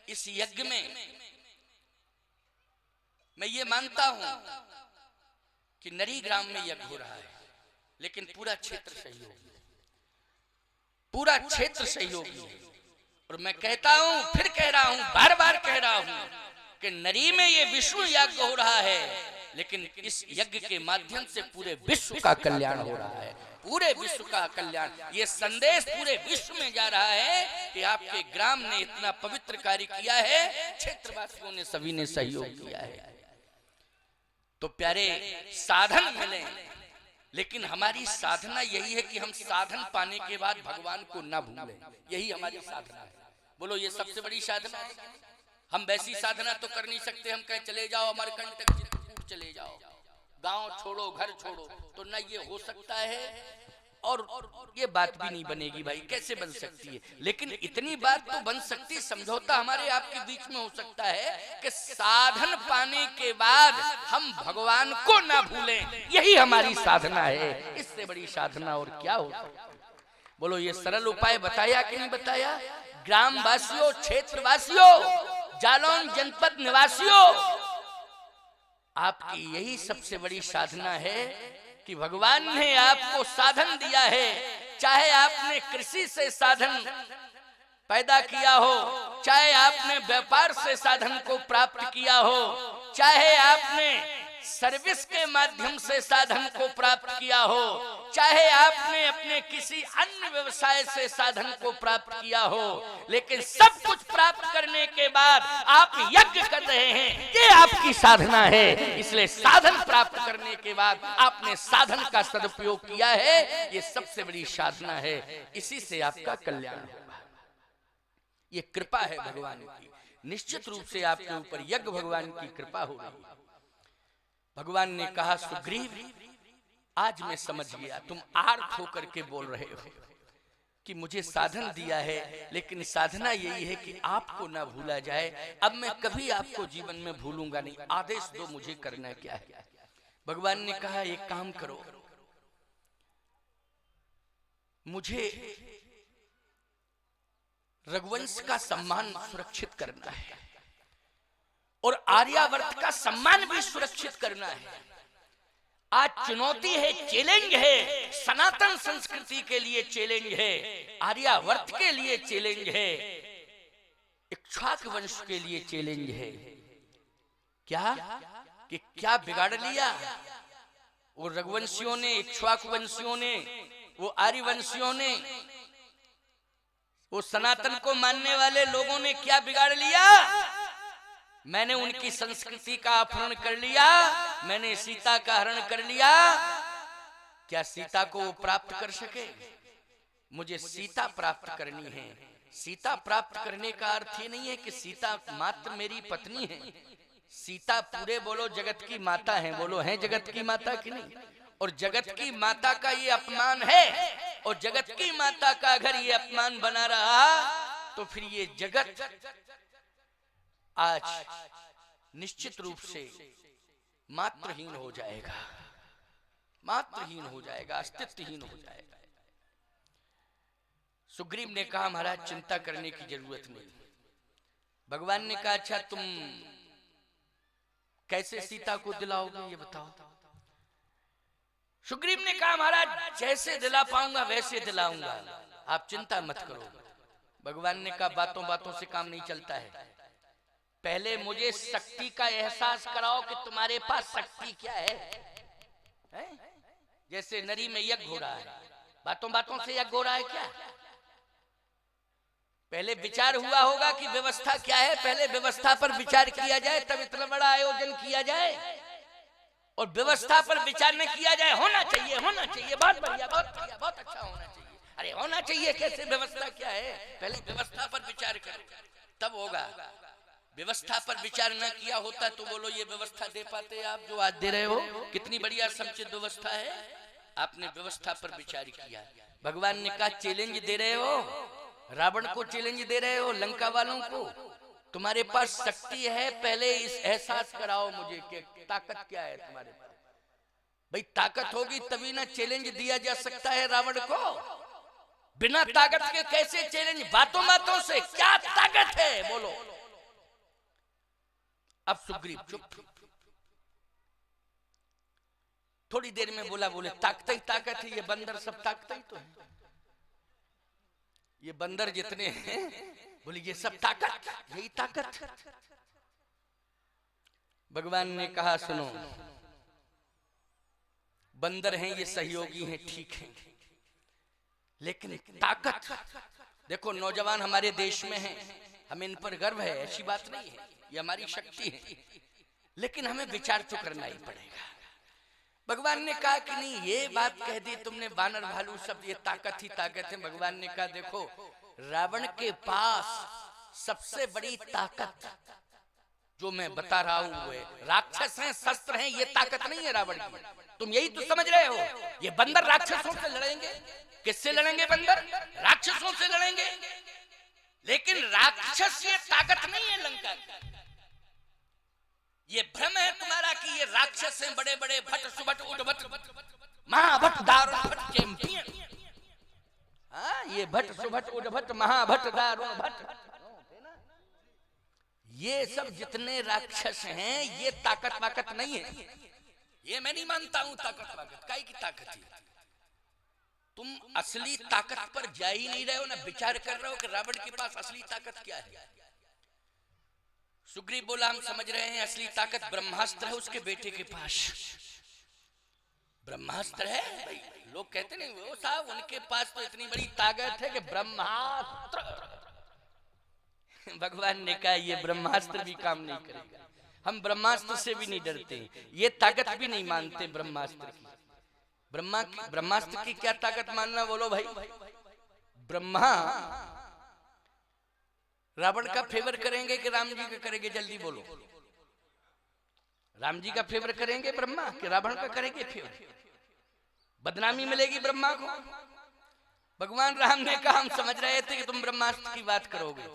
इस यज्ञ में, मैं ये मानता हूं कि नरी ग्राम में यज्ञ हो रहा है, लेकिन पूरा क्षेत्र सहयोगी है, पूरा क्षेत्र सहयोगी है। और मैं कहता हूं, फिर कह रहा हूं, बार बार कह रहा हूं कि नरी में ये विष्णु यज्ञ हो रहा है, लेकिन इस यज्ञ के माध्यम से पूरे विश्व का कल्याण हो रहा है, पूरे विश्व का कल्याण। ये संदेश पूरे विश्व में जा रहा है कि आपके ग्राम ने इतना पवित्र कार्य किया है, क्षेत्रवासियों ने सभी ने सहयोग किया है। तो प्यारे, साधन मिले, लेकिन हमारी साधना यही है कि हम साधन पाने के बाद भगवान को ना भूलें, यही हमारी साधना है। बोलो, ये सबसे बड़ी साधना है। हम वैसी साधना तो कर नहीं सकते, हम कहें चले जाओ अमरकंटक चित्रकूट चले जाओ, गांव छोड़ो, घर छोड़ो, तो ना ये हो सकता है और ये बात भी नहीं बनेगी भाई, कैसे बन सकती है। लेकिन इतनी बात तो बन सकती, समझौता हमारे आपके बीच में हो सकता है कि साधन पाने के बाद हम भगवान को ना भूलें, यही हमारी साधना है। इससे बड़ी साधना और क्या हो सकती है। बोलो, ये सरल उपाय बताया कि नहीं बताया। ग्रामवासियों, क्षेत्रवासियों, जालौन जनपद निवासियों, आपकी यही सबसे बड़ी साधना है कि भगवान ने आपको साधन दिया है। चाहे आपने कृषि से साधन पैदा किया हो, चाहे आपने व्यापार से साधन को प्राप्त किया हो, चाहे आपने सर्विस के माध्यम से साधन को प्राप्त किया हो, चाहे आपने अपने किसी अन्य व्यवसाय से साधन को प्राप्त किया हो, लेकिन सब कुछ प्राप्त करने के बाद आप यज्ञ कर रहे हैं, ये आपकी साधना है। इसलिए साधन प्राप्त करने के बाद आपने साधन का सदुपयोग किया है, ये सबसे बड़ी साधना है। इसी से आपका कल्याण होगा। ये कृपा है भगवान की, निश्चित रूप से आपके ऊपर यज्ञ भगवान की कृपा हो रही है। भगवान ने कहा, सुग्रीव, आज मैं समझ गया, तुम आर्त होकर के बोल रहे हो कि मुझे साधन दिया है, लेकिन साधना यही है कि आपको ना भूला जाए। अब मैं कभी आपको जीवन में भूलूंगा नहीं, आदेश दो मुझे करना क्या है। भगवान ने कहा, एक काम करो, मुझे रघुवंश का सम्मान सुरक्षित करना है और आर्यावर्त का सम्मान भी सुरक्षित करना है। आज चुनौती है, चैलेंज है, सनातन संस्कृति के लिए चैलेंज है, आर्यावर्त के लिए चैलेंज है, इक्ष्वाक वंश के लिए चैलेंज है। क्या कि क्या बिगाड़ लिया वो रघुवंशियों ने, इक्ष्वाक वंशियों ने, वो आर्यवंशियों ने, वो सनातन को मानने वाले लोगों ने क्या बिगाड़ लिया। मैंने उनकी संस्कृति का अपहरण कर लिया, मैंने सीता का हरण कर लिया। क्या सीता को वो प्राप्त कर सके? मुझे सीता प्राप्त करनी है। सीता प्राप्त करने का अर्थ ये नहीं है कि सीता मात्र मेरी पत्नी है। सीता पूरे बोलो जगत की माता है, बोलो है जगत की माता कि नहीं। और जगत की माता का ये अपमान है, और जगत की माता का अगर ये अपमान बना रहा तो फिर ये जगत आज निश्चित रूप से मात्रहीन हो जाएगा, मात्रहीन हो जाएगा, अस्तित्वहीन हो जाएगा। सुग्रीव ने कहा, महाराज चिंता करने की जरूरत नहीं। भगवान ने कहा, अच्छा तुम कैसे सीता को दिलाओगे ये बताओ। सुग्रीव ने कहा, महाराज जैसे दिला पाऊंगा वैसे दिलाऊंगा, आप चिंता मत करो। भगवान ने कहा, बातों बातों से काम नहीं चलता है, पहले मुझे शक्ति का एहसास कराओ कि तुम्हारे पास शक्ति क्या है? जैसे नरी में यज्ञ हो रहा है, बातों बातों से यज्ञ हो रहा है क्या? पहले विचार हुआ होगा कि व्यवस्था क्या है, पहले व्यवस्था पर विचार किया जाए, तब इतना बड़ा आयोजन किया जाए। और व्यवस्था पर विचार न किया जाए, होना चाहिए, होना चाहिए, बहुत बढ़िया, बहुत बढ़िया, बहुत अच्छा होना चाहिए। अरे होना चाहिए कैसे, व्यवस्था क्या है? पहले व्यवस्था पर विचार करो तब होगा। व्यवस्था पर विचार न किया होता तो बोलो ये व्यवस्था दे पाते आप जो आज दे रहे हो? कितनी बढ़िया समुचित व्यवस्था है। आपने व्यवस्था पर विचार किया। भगवान ने कहा चैलेंज दे रहे हो, रावण को चैलेंज दे रहे हो, लंका वालों को। तुम्हारे पास शक्ति है, पहले इस एहसास कराओ मुझे कि ताकत क्या है तुम्हारे पास। भाई ताकत होगी तभी ना चैलेंज दिया जा सकता है रावण को। बिना ताकत के कैसे चैलेंज? बातों बातों से क्या ताकत है बोलो। अब सुग्रीव चुप। थोड़ी देर में बोले ताकत ही ताकत है, ये बंदर सब ताकत ही तो है। ये बंदर जितने हैं बोले ये सब ताकत, यही ताकत। भगवान ने कहा सुनो, बंदर हैं ये सहयोगी हैं, ठीक है, लेकिन ताकत देखो नौजवान हमारे देश में हैं, हमें इन पर गर्व है, ऐसी बात नहीं है, ये हमारी शक्ति है, लेकिन हमें विचार तो करना ही पड़ेगा। भगवान ने कहा कि नहीं, ये बात कह दी तुमने बानर भालू सब ये ताकत ही ताकत है। भगवान ने कहा देखो रावण के पास सबसे बड़ी ताकत जो मैं बता रहा हूं वो राक्षस हैं, शस्त्र हैं, ये ताकत नहीं है रावण की। तुम यही तो समझ रहे हो। ये बंदर राक्षसों से लड़ेंगे, किससे लड़ेंगे? बंदर राक्षसों से लड़ेंगे, लेकिन राक्षस ये ताकत नहीं है लंका की। ये भ्रम है तुम्हारा कि ये राक्षस हैं, बड़े बड़े भट्ट सुभट उद्भट महाभट्ट दारुण भट्ट चैंपियन। हाँ, ये भट्ट सुभट उद्भट महाभट्ट दारुण भट्ट, ये सब जितने राक्षस हैं ये ताकत वाकत नहीं है। ये मैं नहीं मानता हूं ताकत वाकत, काई की ताकत है। तुम असली ताकत पर जा ही नहीं रहे हो ना, विचार कर रहे हो कि रावण के पास असली ताकत क्या है। सुग्रीव बोला हम समझ रहे हैं असली ताकत ब्रह्मास्त्र है उसके बेटे के पास। ब्रह्मास्त्र है भाई, लोग कहते नहीं वो साहब उनके पास तो इतनी बड़ी ताकत है कि ब्रह्मास्त्र। भगवान ने कहा ये ब्रह्मास्त्र भी काम नहीं करेगा, हम ब्रह्मास्त्र से भी नहीं डरते, ये ताकत भी नहीं मानते ब्रह्मास्त्र की। ब्रह्मास्त्र की क्या ताकत मानना बोलो भाई। ब्रह्मा रावण का फेवर करेंगे कि राम जी का करेंगे? जल्दी बोलो। राम जी का फेवर करेंगे ब्रह्मा कि रावण का करेंगे फेवर? बदनामी मिलेगी ब्रह्मा को। भगवान राम ने कहा हम समझ रहे थे कि तुम ब्रह्मास्त्र की बात करोगे।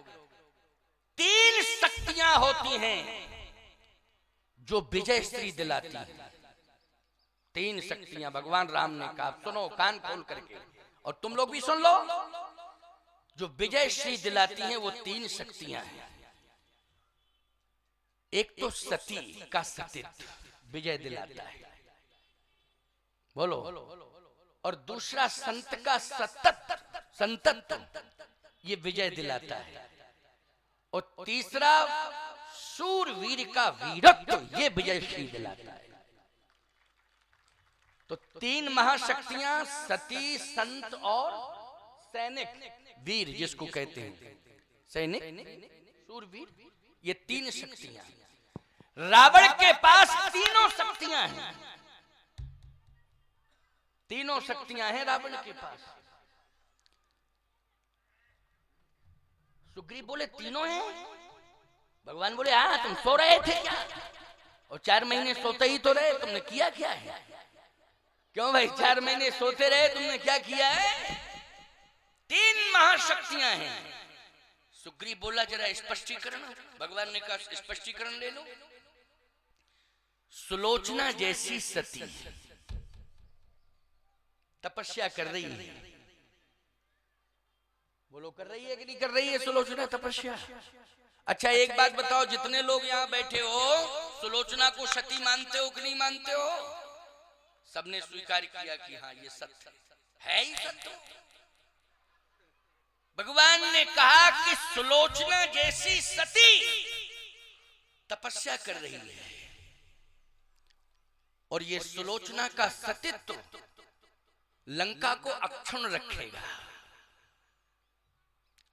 3 शक्तियां होती हैं जो विजय श्री दिलाती है। 3 शक्तियां भगवान राम ने कहा, सुनो कान खोल करके, और तुम लोग भी सुन लो। जो विजय श्री दिलाती हैं वो 3 शक्तियां हैं। एक तो सती का सतीत्व विजय दिलाता है, बोलो, और दूसरा संत का संतत्व ये विजय दिलाता है, और तीसरा शूरवीर का वीरत्व ये विजय श्री दिलाता है। तो 3 महाशक्तियां सती, संत और सैनिक, वीर जिसको कहते हैं, सैनिक, शूरवीर, ये 3 शक्तियां। रावण के पास तीनों शक्तियां हैं, तीनों शक्तियां हैं रावण के पास। सुग्रीव बोले तीनों हैं? भगवान बोले हाँ, तुम सो रहे थे क्या? और 4 महीने सोते ही तो रहे, तुमने किया क्या है? क्यों भाई 4 महीने सोते रहे, तुमने क्या किया है? 3 महाशक्तियां हैं। सुग्रीव बोला जरा स्पष्टीकरण। भगवान ने कहा स्पष्टीकरण ले लो। सुलोचना जैसी सती तपस्या कर रही है, बोलो कर रही है कि नहीं कर रही है सुलोचना तपस्या? अच्छा एक बात बताओ, जितने लोग यहाँ बैठे हो सुलोचना को सती मानते हो कि नहीं मानते हो? सबने स्वीकार किया कि हाँ ये सत्य है ही सत्य। भगवान ने कहा कि सुलोचना जैसी सती तपस्या कर रही है, और ये सुलोचना का सतीत्व लंका को अक्षुण्ण रखेगा।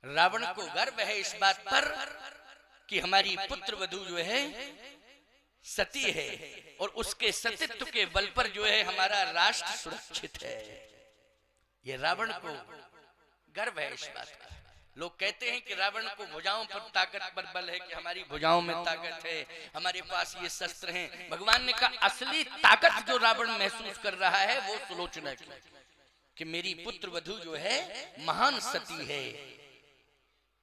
रावण को गर्व है इस बात पर कि हमारी पुत्र वधू जो है सती है, और उसके सतीत्व के बल पर जो है हमारा राष्ट्र सुरक्षित है। ये रावण को गर्व है इस बात का। लोग कहते हैं कि रावण को भुजाओं पर ताकत पर बल है, कि हमारी भुजाओं में ताकत है, हमारे पास ये शस्त्र हैं। भगवान ने कहा असली ताकत जो रावण महसूस कर रहा है वो सुलोचना की, कि मेरी पुत्र वधू जो है महान सती है।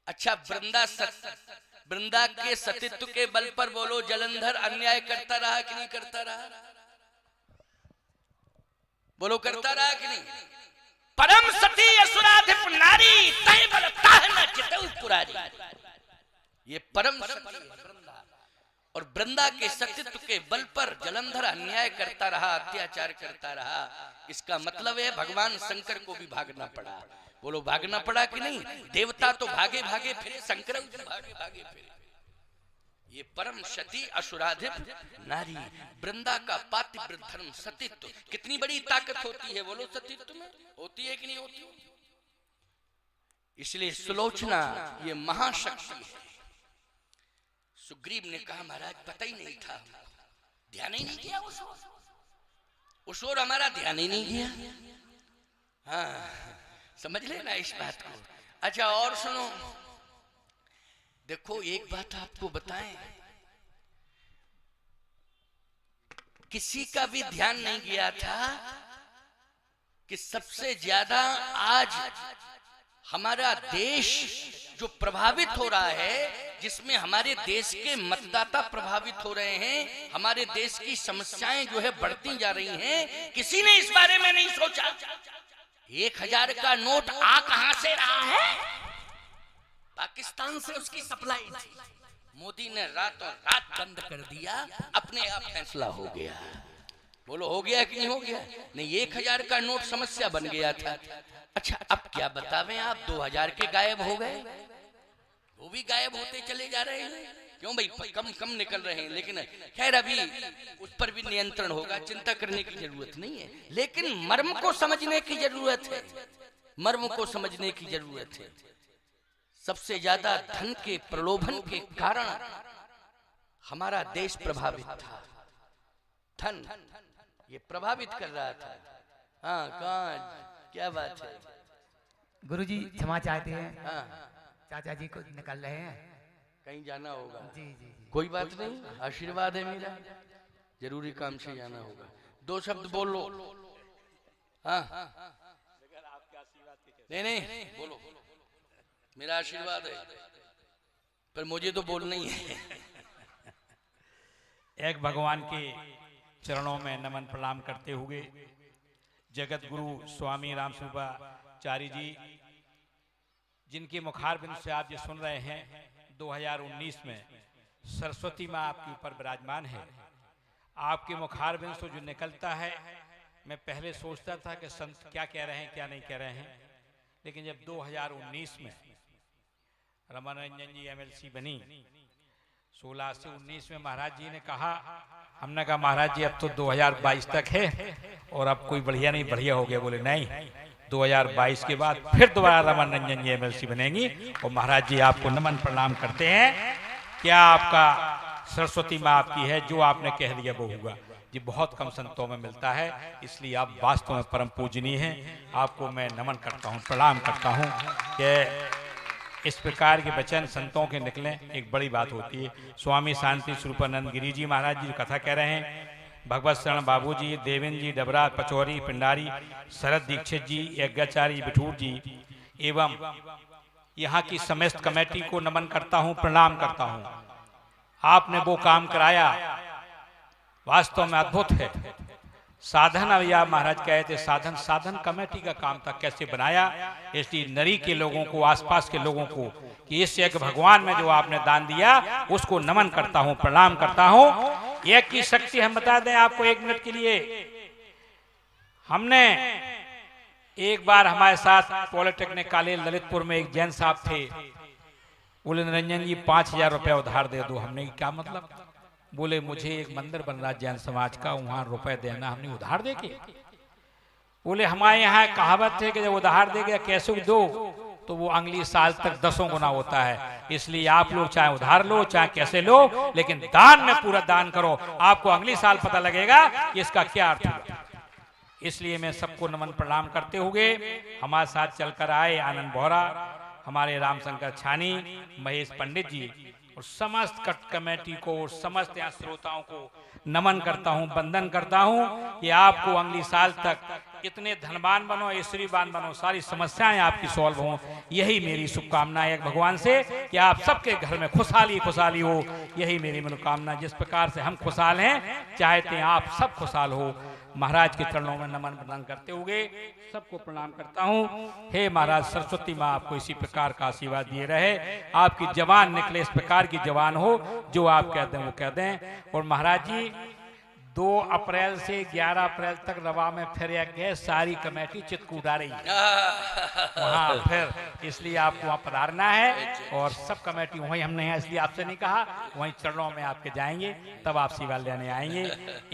अच्छा, वृंदा के सतीत्व के बल पर बोलो जलंधर अन्याय करता रहा कि नहीं करता रहा? बोलो करता रहा कि नहीं? परम सती असुराधिप नारी तय बल ताह न चितऊ पुरारी। ये परम सती है वृंदा, और वृंदा के सतीत्व के बल पर जलंधर अन्याय करता रहा, अत्याचार करता रहा। इसका मतलब है भगवान शंकर को भी भागना पड़ा। बोलो भागना पड़ा कि नहीं? देवता तो भागे भागे फिरे, शंकर भागे भागे फिरे। ये परम सती असुराधिप नारी, वृंदा का पातिव्रत धर्म सतीत्व। कितनी बड़ी ताकत होती है बोलो सतीत्व में, होती है कि नहीं होती? इसलिए सुलोचना ये महाशक्ति है। सुग्रीव ने कहा महाराज पता ही नहीं था, ध्यान ही नहीं किया, उस ओर हमारा ध्यान ही नहीं किया। हाँ, समझ लेना इस बात को। अच्छा और सुनो, देखो एक बात आपको बताएं, किसी का भी ध्यान नहीं गया था कि सबसे ज्यादा आज हमारा देश जो प्रभावित हो रहा है, जिसमें हमारे देश के मतदाता प्रभावित हो रहे हैं, हमारे देश की समस्याएं जो है बढ़ती जा रही हैं, किसी ने इस बारे में नहीं सोचा। 1000 का नोट आ कहां से रहा है? पाकिस्तान से उसकी सप्लाई थी। मोदी ने रातों रात बंद कर दिया, अपने आप फैसला हो गया। बोलो हो गया कि नहीं हो गया? नहीं, 1000 का नोट समस्या बन गया था। अच्छा अब क्या बतावें आप, 2000 के गायब हो गए, वो भी गायब होते चले जा रहे हैं। क्यों भाई? कम निकल रहे हैं, लेकिन खैर अभी उस पर भी नियंत्रण होगा, चिंता करने की जरूरत नहीं है। लेकिन मर्म को समझने की जरूरत है, मर्म को समझने की जरूरत है। सबसे ज्यादा धन के प्रलोभन के कारण हमारा देश प्रभावित था। धन ये प्रभावित कर रहा था। हाँ कहाँ, क्या बात है? गुरुजी क्षमा चाहते हैं, हाँ चाचा जी को निकल रहे हैं, कहीं जाना होगा। जी जी जी। कोई बात नहीं, आशीर्वाद है मेरा, जरूरी काम से जाना होगा। 2 शब्द बोल लो। हाँ नहीं बोलो, मेरा आशीर्वाद है, पर मुझे तो बोलना ही है। एक भगवान के चरणों में नमन प्रणाम करते हुए जगत गुरु स्वामी रामस्वरूपाचार्य जी, जिनके मुखारबिंद से आप ये सुन रहे हैं, 2019 में सरस्वती माँ आपके ऊपर विराजमान है। आपके मुखारबिंद से जो निकलता है, मैं पहले सोचता था कि संत क्या कह रहे हैं क्या नहीं कह रहे हैं, लेकिन जब 2019 में रमनरंजन जी MLC बनी, 16 से 19 में महाराज जी ने कहा, हमने कहा महाराज जी अब तो 2022 तक है और अब कोई बढ़िया नहीं, बढ़िया हो गया। बोले नहीं, 2022 के बाद फिर दोबारा रमनरंजन जी MLC बनेंगी। और महाराज जी आपको नमन प्रणाम करते हैं, क्या आपका सरस्वती माँ आपकी है, जो आपने कह दिया वो होगा। ये बहुत कम संतों में मिलता है, इसलिए आप वास्तव में परम पूजनीय हैं। आपको मैं नमन करता हूँ, प्रणाम करता हूँ कि इस प्रकार के वचन संतों के निकलें, एक बड़ी बात होती है। स्वामी शांति स्वरूपानंद गिरी जी महाराज जी कथा कह रहे हैं, भगवत शरण बाबू जी, देवेंद्र जी, डबरा पचौरी पिंडारी, शरद दीक्षित जी, यज्ञाचार्य बिठूर जी एवं यहाँ की समस्त कमेटी को नमन करता हूँ, प्रणाम करता हूँ। आपने वो काम कराया, वास्तव में अद्भुत है। साधन अवैया महाराज कहे थे, साधन कमेटी का काम था, कैसे बनाया। इसलिए नरी के लोगों को, आसपास के लोगों को, कि इस यज्ञ भगवान में जो आपने दान दिया उसको नमन करता हूँ, प्रणाम करता हूँ। यज्ञ की शक्ति हम बता दें आपको 1 मिनट के लिए। हमने एक बार हमारे साथ पॉलिटेक्निक कॉलेज ललितपुर में एक जैन साहब थे, बोले निरंजन जी 5000 रुपया उधार दे दो। हमने क्या मतलब? बोले मुझे एक मंदिर बन रहा जैन समाज का, वहां रुपए देना। हमने उधार दे के? बोले हमारे यहाँ कहावत है कि जब उधार देगा कैसे दो तो वो अगली साल तक 10 गुना होता है। इसलिए आप लोग चाहे उधार लो चाहे कैसे लो, लेकिन दान में पूरा दान करो, आपको अगली साल पता लगेगा कि इसका क्या अर्थ है। इसलिए मैं सबको नमन प्रणाम करते हुए हमारे साथ चलकर आए आनंद बोहरा, हमारे रामशंकर छानी, महेश पंडित जी और समस्त कमेटी को और समस्त यहाँ श्रोताओं को नमन करता हूँ, वंदन करता हूँ कि आपको अगली साल तक इतने धनवान बनो, ऐश्वर्यवान बनो, सारी समस्याएं आपकी सॉल्व हों, यही मेरी शुभकामना है भगवान से कि आप सबके घर में खुशहाली खुशहाली हो, यही मेरी मनोकामना। जिस प्रकार से हम खुशहाल हैं चाहते हैं आप सब खुशहाल हो। महाराज के चरणों में नमन प्रणाम करते हुए सबको प्रणाम करता हूँ। हे महाराज, सरस्वती माँ आपको इसी प्रकार का आशीर्वाद दिए रहे, आपकी जवान निकले, इस प्रकार की जवान हो, जो आप कह दें वो कह दें। और महाराज जी 2 अप्रैल से 11 अप्रैल तक रवा में फिर गए, सारी कमेटी चितकूटा रही वहाँ फिर, इसलिए आपको वहाँ पधारना है और सब कमेटी वहीं, हमने यहाँ इसलिए आपसे नहीं कहा, वहीं चरणों में आपके जाएंगे, तब आप सेवा लेने आएंगे।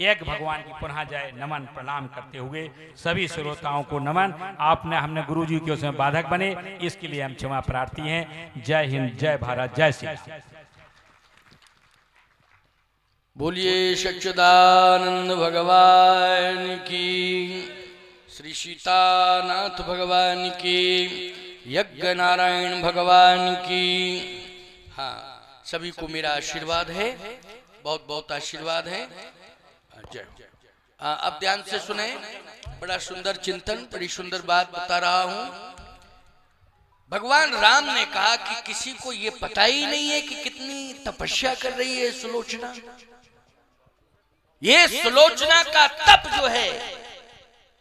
एक भगवान की पुनः जय नमन प्रणाम करते हुए सभी श्रोताओं को नमन। आपने हमने गुरु जी के उसमें बाधक बने, इसके लिए हम क्षमा प्रार्थी हैं। जय हिंद, जय भारत, जय श्री राम। बोलिए सच्चिदानंद भगवान की, श्री सीतानाथ भगवान की, यज्ञ नारायण भगवान की। हाँ, सभी को मेरा आशीर्वाद है, बहुत बहुत आशीर्वाद है। जय। अब ध्यान से सुने, बड़ा सुंदर चिंतन, बड़ी सुंदर बात बता रहा हूं। भगवान राम ने कहा कि किसी को ये पता ही नहीं है कि कितनी तपस्या कर रही है सुलोचना। ये सुलोचना का तप जो है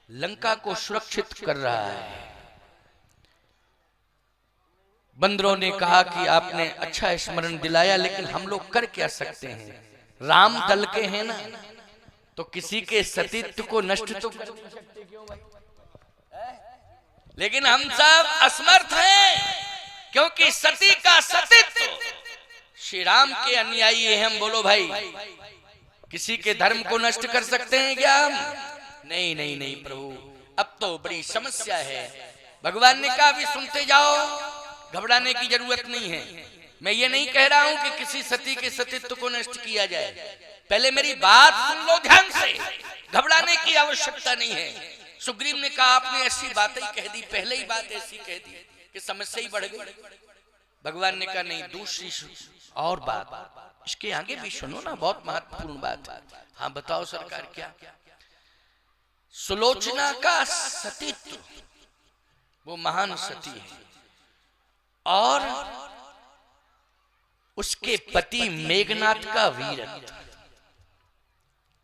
लंका को सुरक्षित कर रहा है। बंदरों ने कहा कि आपने अच्छा स्मरण दिलाया, लेकिन हम लोग कर क्या सकते हैं, राम दल के हैं ना, तो किसी के सतीत्व को नष्ट तो कर नहीं सकते, क्यों भाई? लेकिन हम सब असमर्थ हैं, क्योंकि सती का सतीत्व श्री राम के अनुयायी हैं हम। बोलो भाई, किसी के धर्म को नष्ट कर सकते हैं क्या हम? नहीं नहीं नहीं प्रभु, अब तो बड़ी समस्या है। भगवान ने कहा भी सुनते जाओ, घबराने की जरूरत नहीं है। मैं ये नहीं कह रहा हूं कि किसी सती के सतीत्व को नष्ट किया जाए, पहले मेरी बात सुन लो ध्यान से, घबराने की आवश्यकता नहीं है। सुग्रीव ने कहा आपने ऐसी बातें ही कह दी, पहले ही बात ऐसी कह दी कि समस्या ही बढ़ गई। भगवान ने कहा नहीं, दूसरी और बात, इसके आगे भी सुनो ना, बहुत महत्वपूर्ण बात है। हाँ बताओ सरकार, क्या? सुलोचना का सतीत्व, वो महान सती है, और उसके पति मेघनाथ का वीरत्व।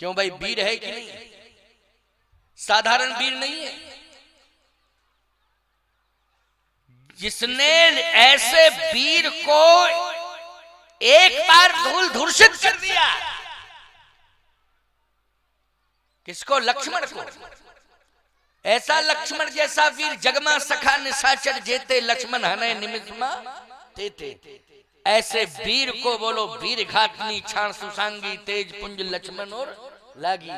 क्यों भाई, वीर है कि नहीं? साधारण वीर नहीं है, जिसने ऐसे वीर को एक बार धूल धूर्षित कर दिया। किसको? लक्ष्मण को। ऐसा लक्ष्मण जैसा वीर जगमा सखा निशाचर जेते, लक्ष्मण हने निमिषमा तेते। ऐसे वीर को बोलो वीर घातनी क्षाण सुसांगी, तेज पुंज लक्ष्मण और लागी।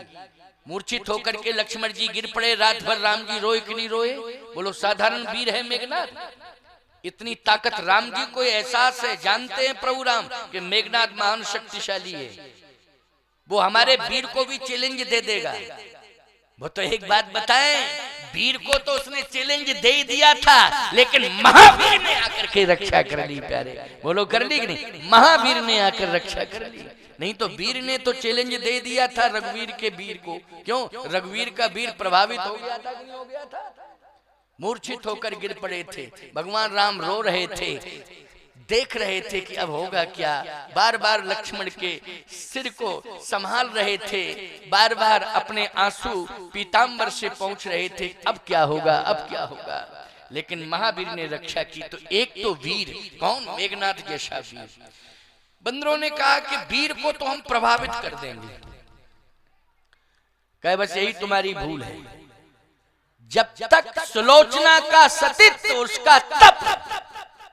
मूर्छित होकर के लक्ष्मण जी गिर पड़े, रात भर राम जी रोए कि नहीं रोए? बोलो साधारण वीर है मेघनाथ? इतनी ताकत राम जी को एहसास है, जानते हैं प्रभु राम कि मेघनाथ महान शक्तिशाली है, वो हमारे वीर को भी चैलेंज दे देगा। वो तो एक बात बताएं, वीर को तो उसने चैलेंज दे दिया था, लेकिन महावीर ने आकर के रक्षा कर ली। प्यारे बोलो, कर ली कि नहीं? महावीर ने आकर रक्षा कर ली। नहीं तो वीर ने तो चैलेंज दे दिया था रघुवीर के वीर को। क्यों? रघुवीर का वीर प्रभावित हो गया था कि नहीं हो गया था? मूर्छित होकर गिर पड़े थे। भगवान राम रो रहे थे, देख रहे थे कि अब होगा क्या। बार बार लक्ष्मण के सिर को संभाल रहे थे, बार बार अपने आंसू पीतांबर से पहुंच रहे थे, अब क्या होगा, अब क्या होगा। लेकिन महावीर ने रक्षा की। तो एक तो वीर कौन? मेघनाथ जैसा वीर। बंदरों ने कहा कि वीर को तो हम प्रभावित कर देंगे। कहे बस यही तुम्हारी भूल है, जब तक सुलोचना का सतीत्व, उसका तप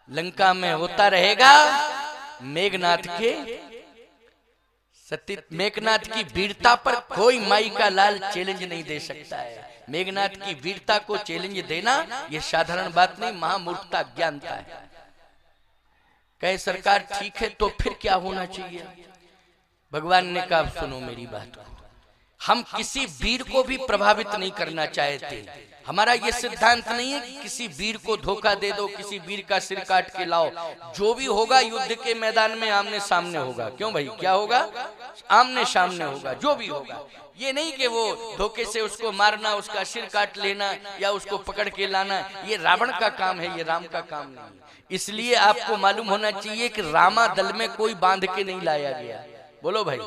लंका में होता रहेगा, मेघनाथ के सतीत्व, मेघनाथ की वीरता पर कोई माई का लाल चैलेंज नहीं दे सकता है। मेघनाथ की वीरता को चैलेंज देना यह साधारण बात नहीं, महामूर्खता, ज्ञानता है। कहे सरकार ठीक है, तो फिर क्या होना चाहिए? भगवान ने कहा सुनो मेरी बात को, हम किसी वीर को भी प्रभावित नहीं करना चाहते। हमारा ये सिद्धांत नहीं है कि किसी वीर को धोखा दे दो, किसी वीर का सिर काट के लाओ। जो भी होगा युद्ध के मैदान में आमने सामने होगा। क्यों भाई, क्या होगा? आमने सामने होगा जो भी होगा। ये नहीं कि वो धोखे से उसको मारना, उसका सिर काट लेना या उसको पकड़ के लाना, ये रावण का काम है, ये राम का काम नहीं। इसलिए आपको मालूम होना चाहिए कि रामा दल में कोई बांध के नहीं लाया गया। बोलो भाई।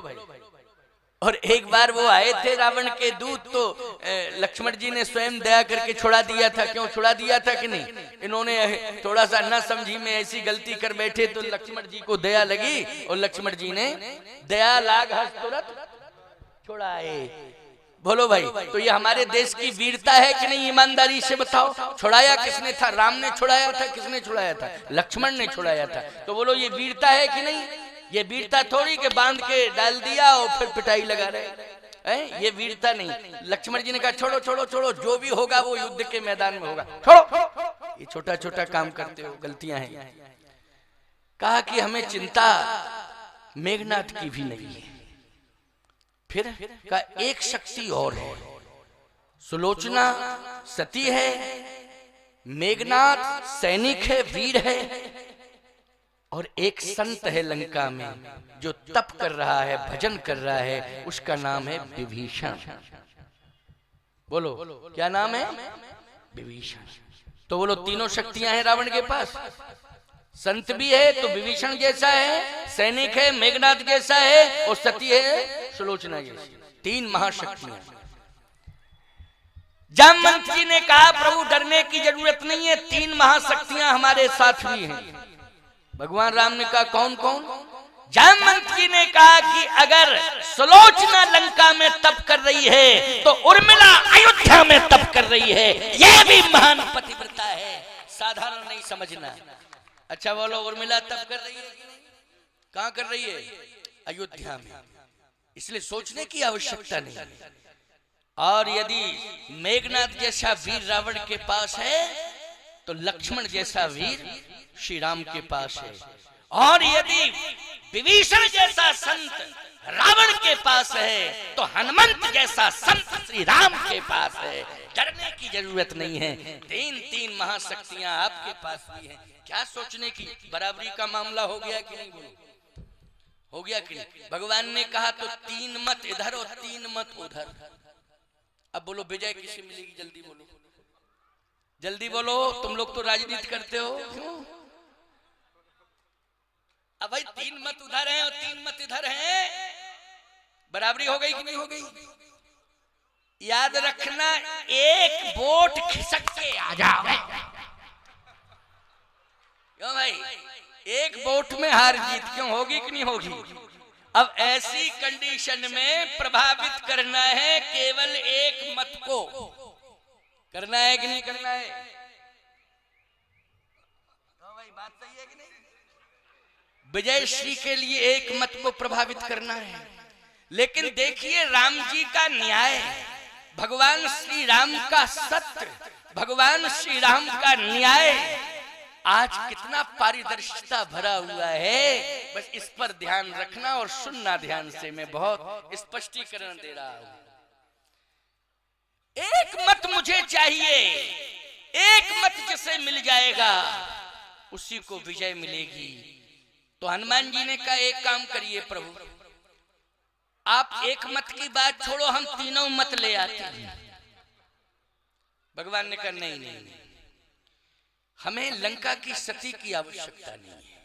और एक बार वो आए थे रावण के दूत, तो लक्ष्मण जी ने स्वयं दया करके छुड़ा दिया था। क्यों छुड़ा दिया था कि नहीं? इन्होंने थोड़ा सा न समझी में ऐसी गलती कर बैठे, तो लक्ष्मण जी को दया लगी और लक्ष्मण जी ने दया लाग हस तुरंत छुड़ाए। बोलो भाई। तो ये हमारे देश की वीरता है कि नहीं? ईमानदारी से बताओ। छुड़ाया किसने था? राम ने छुड़ाया था। किसने छुड़ाया था? लक्ष्मण ने छुड़ाया था। तो बोलो ये वीरता है कि नहीं? ये वीरता थोड़ी के बांध के डाल दिया और फिर पिटाई लगा रहे हैं। ये वीरता नहीं। लक्ष्मण जी ने कहा छोड़ो छोड़ो छोड़ो, जो भी होगा वो युद्ध के मैदान में होगा, छोड़ो। ये छोटा छोटा काम करते हो, गलतियां हैं। कहा कि हमें चिंता मेघनाथ की भी नहीं है। फिर का एक शक्ति और है, सुलोचना सती है, मेघनाथ सैनिक है, वीर है, और एक संत है लंका में जो तप कर रहा है, भजन कर रहा है, उसका नाम है विभीषण। बोलो क्या नाम है? विभीषण। तो बोलो तीनों शक्तियां हैं रावण के पास। संत भी है तो विभीषण जैसा है, सैनिक है मेघनाथ जैसा है, और सती है सुलोचना जैसी। तीन महाशक्तियां। जामवंत जी ने कहा प्रभु डरने की जरूरत नहीं है, तीन महाशक्तियां हमारे साथ भी हैं। भगवान राम ने कहा कौन कौन? जामवंत जी ने कहा कि अगर सुलोचना लंका में तप कर रही है तो उर्मिला अयोध्या में तप कर रही है। यह भी महान पतिव्रता है, साधारण नहीं समझना। अच्छा बोलो उर्मिला तप कर रही है? कहां कर रही है? अयोध्या में। इसलिए सोचने की आवश्यकता नहीं। और यदि मेघनाथ जैसा वीर रावण के पास है तो लक्ष्मण जैसा वीर श्री राम के पास है। और यदि विभीषण जैसा संत रावण के पास है तो हनुमंत जैसा संत श्री राम के पास है। डरने की जरूरत नहीं है। तीन तीन महाशक्तियां आपके पास भी हैं। क्या सोचने की? बराबरी का मामला हो गया कि नहीं? बोलो हो गया कि नहीं? भगवान ने कहा तो तीन मत इधर और तीन मत उधर। अब बोलो विजय किसे मिलेगी? जल्दी बोलो, जल्दी बोलो। तुम लोग तो राजनीति करते हो। क्यों? अब भाई तीन मत उधर हैं और तीन मत इधर हैं, बराबरी हो गई कि नहीं हो गई? याद रखना, एक वोट खिसक के आ जाओ। क्यों भाई? एक वोट में हार जीत क्यों होगी कि नहीं होगी? अब ऐसी कंडीशन में प्रभावित करना है केवल एक मत को। करना है कि नहीं करना है? तो भाई बात सही है कि नहीं? विजय श्री के लिए एक मत को प्रभावित करना है। लेकिन देखिए राम जी का न्याय, भगवान श्री राम का सत्य, भगवान श्री राम का न्याय आज कितना पारदर्शिता भरा हुआ है। बस इस पर ध्यान रखना और सुनना ध्यान से। मैं बहुत स्पष्टीकरण दे रहा हूं। एक मत मुझे चाहिए, एक मत जिसे मिल जाएगा उसी को विजय मिलेगी। तो हनुमान जी ने कहा एक काम करिए प्रभु, आप एक मत की बात छोड़ो, हम तीनों मत ले आते हैं। भगवान ने कहा नहीं नहीं, हमें लंका की सती की आवश्यकता नहीं है।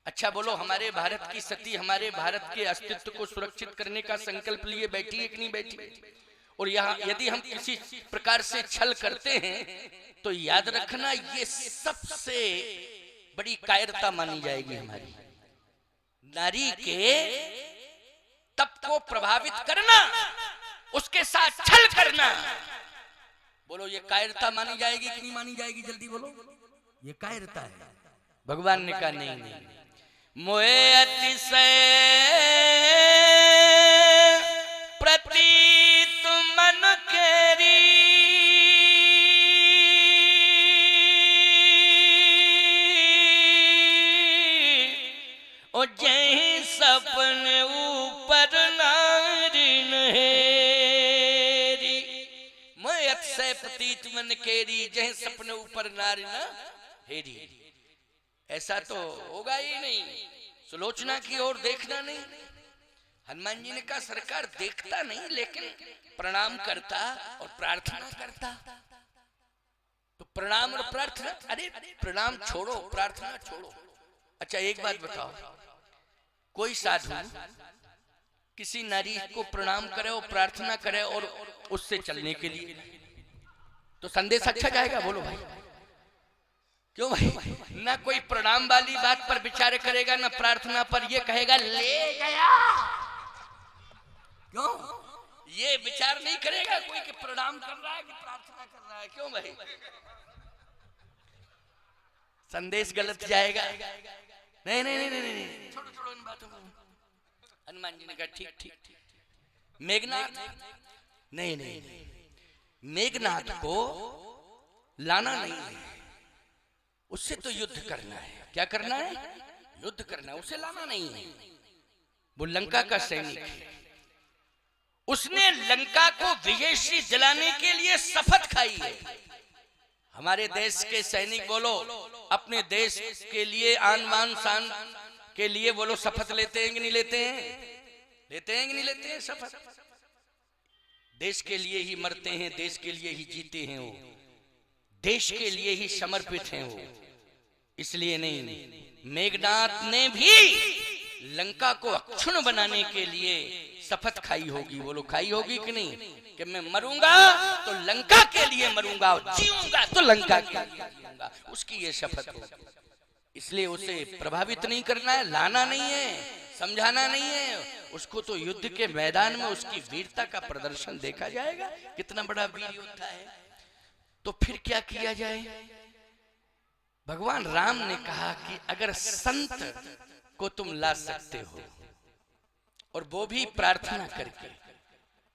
अच्छा बोलो हमारे भारत की सती हमारे भारत के अस्तित्व को सुरक्षित करने का संकल्प लिए बैठी है कि नहीं बैठी? और यहाँ यदि हम किसी प्रकार से छल करते हैं तो याद रखना ये सबसे बड़ी कायरता मानी जाएगी हमारी। नारी के तप को प्रभावित करना, उसके साथ छल करना, बोलो ये कायरता मानी जाएगी कि नहीं मानी जाएगी? जल्दी बोलो, ये कायरता है। भगवान ने कहा नहीं नहीं, मोहे अतिशय प्रतीत मन केरी, ओ जय सपने ऊपर नारी है। अतिशय प्रतीत मन केरी, जह सपने ऊपर नारी ना हेरी। ऐसा तो होगा ही नहीं, सुलोचना की ओर देखना नहीं। हनुमान जी ने कहा सरकार देखता नहीं लेकिन प्रणाम करता और प्रार्थना करता। तो प्रणाम और प्रार्थना, अरे प्रणाम छोड़ो प्रार्थना छोड़ो। अच्छा एक बात बताओ, कोई साधु किसी नारी को प्रणाम करे और प्रार्थना करे और उससे चलने के लिए, तो संदेश अच्छा जाएगा? बोलो भाई, क्यों भाई? ना कोई प्रणाम वाली बात पर विचार करेगा, ना प्रार्थना पर ये कहेगा ले गया। क्यों ये विचार नहीं करेगा कोई कि प्रणाम कर रहा है कि प्रार्थना कर रहा है? क्यों भाई? संदेश गलत जाएगा। नहीं नहीं नहीं नहीं, नहीं। छोड़ो छोड़ो इन बातों को। हनुमान जी ने कहा ठीक ठीक ठीक। मेघनाथ, नहीं नहीं नहीं, मेघनाथ को लाना नहीं है, उससे तो युद्ध करना है। क्या करना है? युद्ध करना है, उसे लाना नहीं है। वो लंका का सैनिक है, उसने लंका को विजयश्री दिलाने के लिए शपथ खाई है। हमारे देश के सैनिक बोलो, अपने देश के लिए आन मान शान के लिए बोलो शपथ लेते हैं कि नहीं लेते हैं? लेते हैं कि नहीं लेते हैं शपथ? देश के लिए ही मरते हैं, देश के लिए ही जीते हैं, वो देश के लिए ही समर्पित हैं वो। इसलिए नहीं, मेघनाथ ने भी लंका को अक्षुण्ण बनाने के लिए शपथ खाई होगी। बोलो खाई होगी कि नहीं? कि मैं मरूंगा तो लंका के लिए मरूंगा और जीऊंगा तो लंका के लिए जीऊंगा, उसकी ये शपथ होगी। इसलिए उसे प्रभावित नहीं करना है, लाना नहीं है, समझाना नहीं है, उसको तो युद्ध के मैदान में उसकी वीरता का प्रदर्शन देखा जाएगा, कितना बड़ा वीर योद्धा है। तो फिर क्या किया जाए? भगवान राम ने कहा कि अगर संत को तुम ला सकते हो और वो भी प्रार्थना करके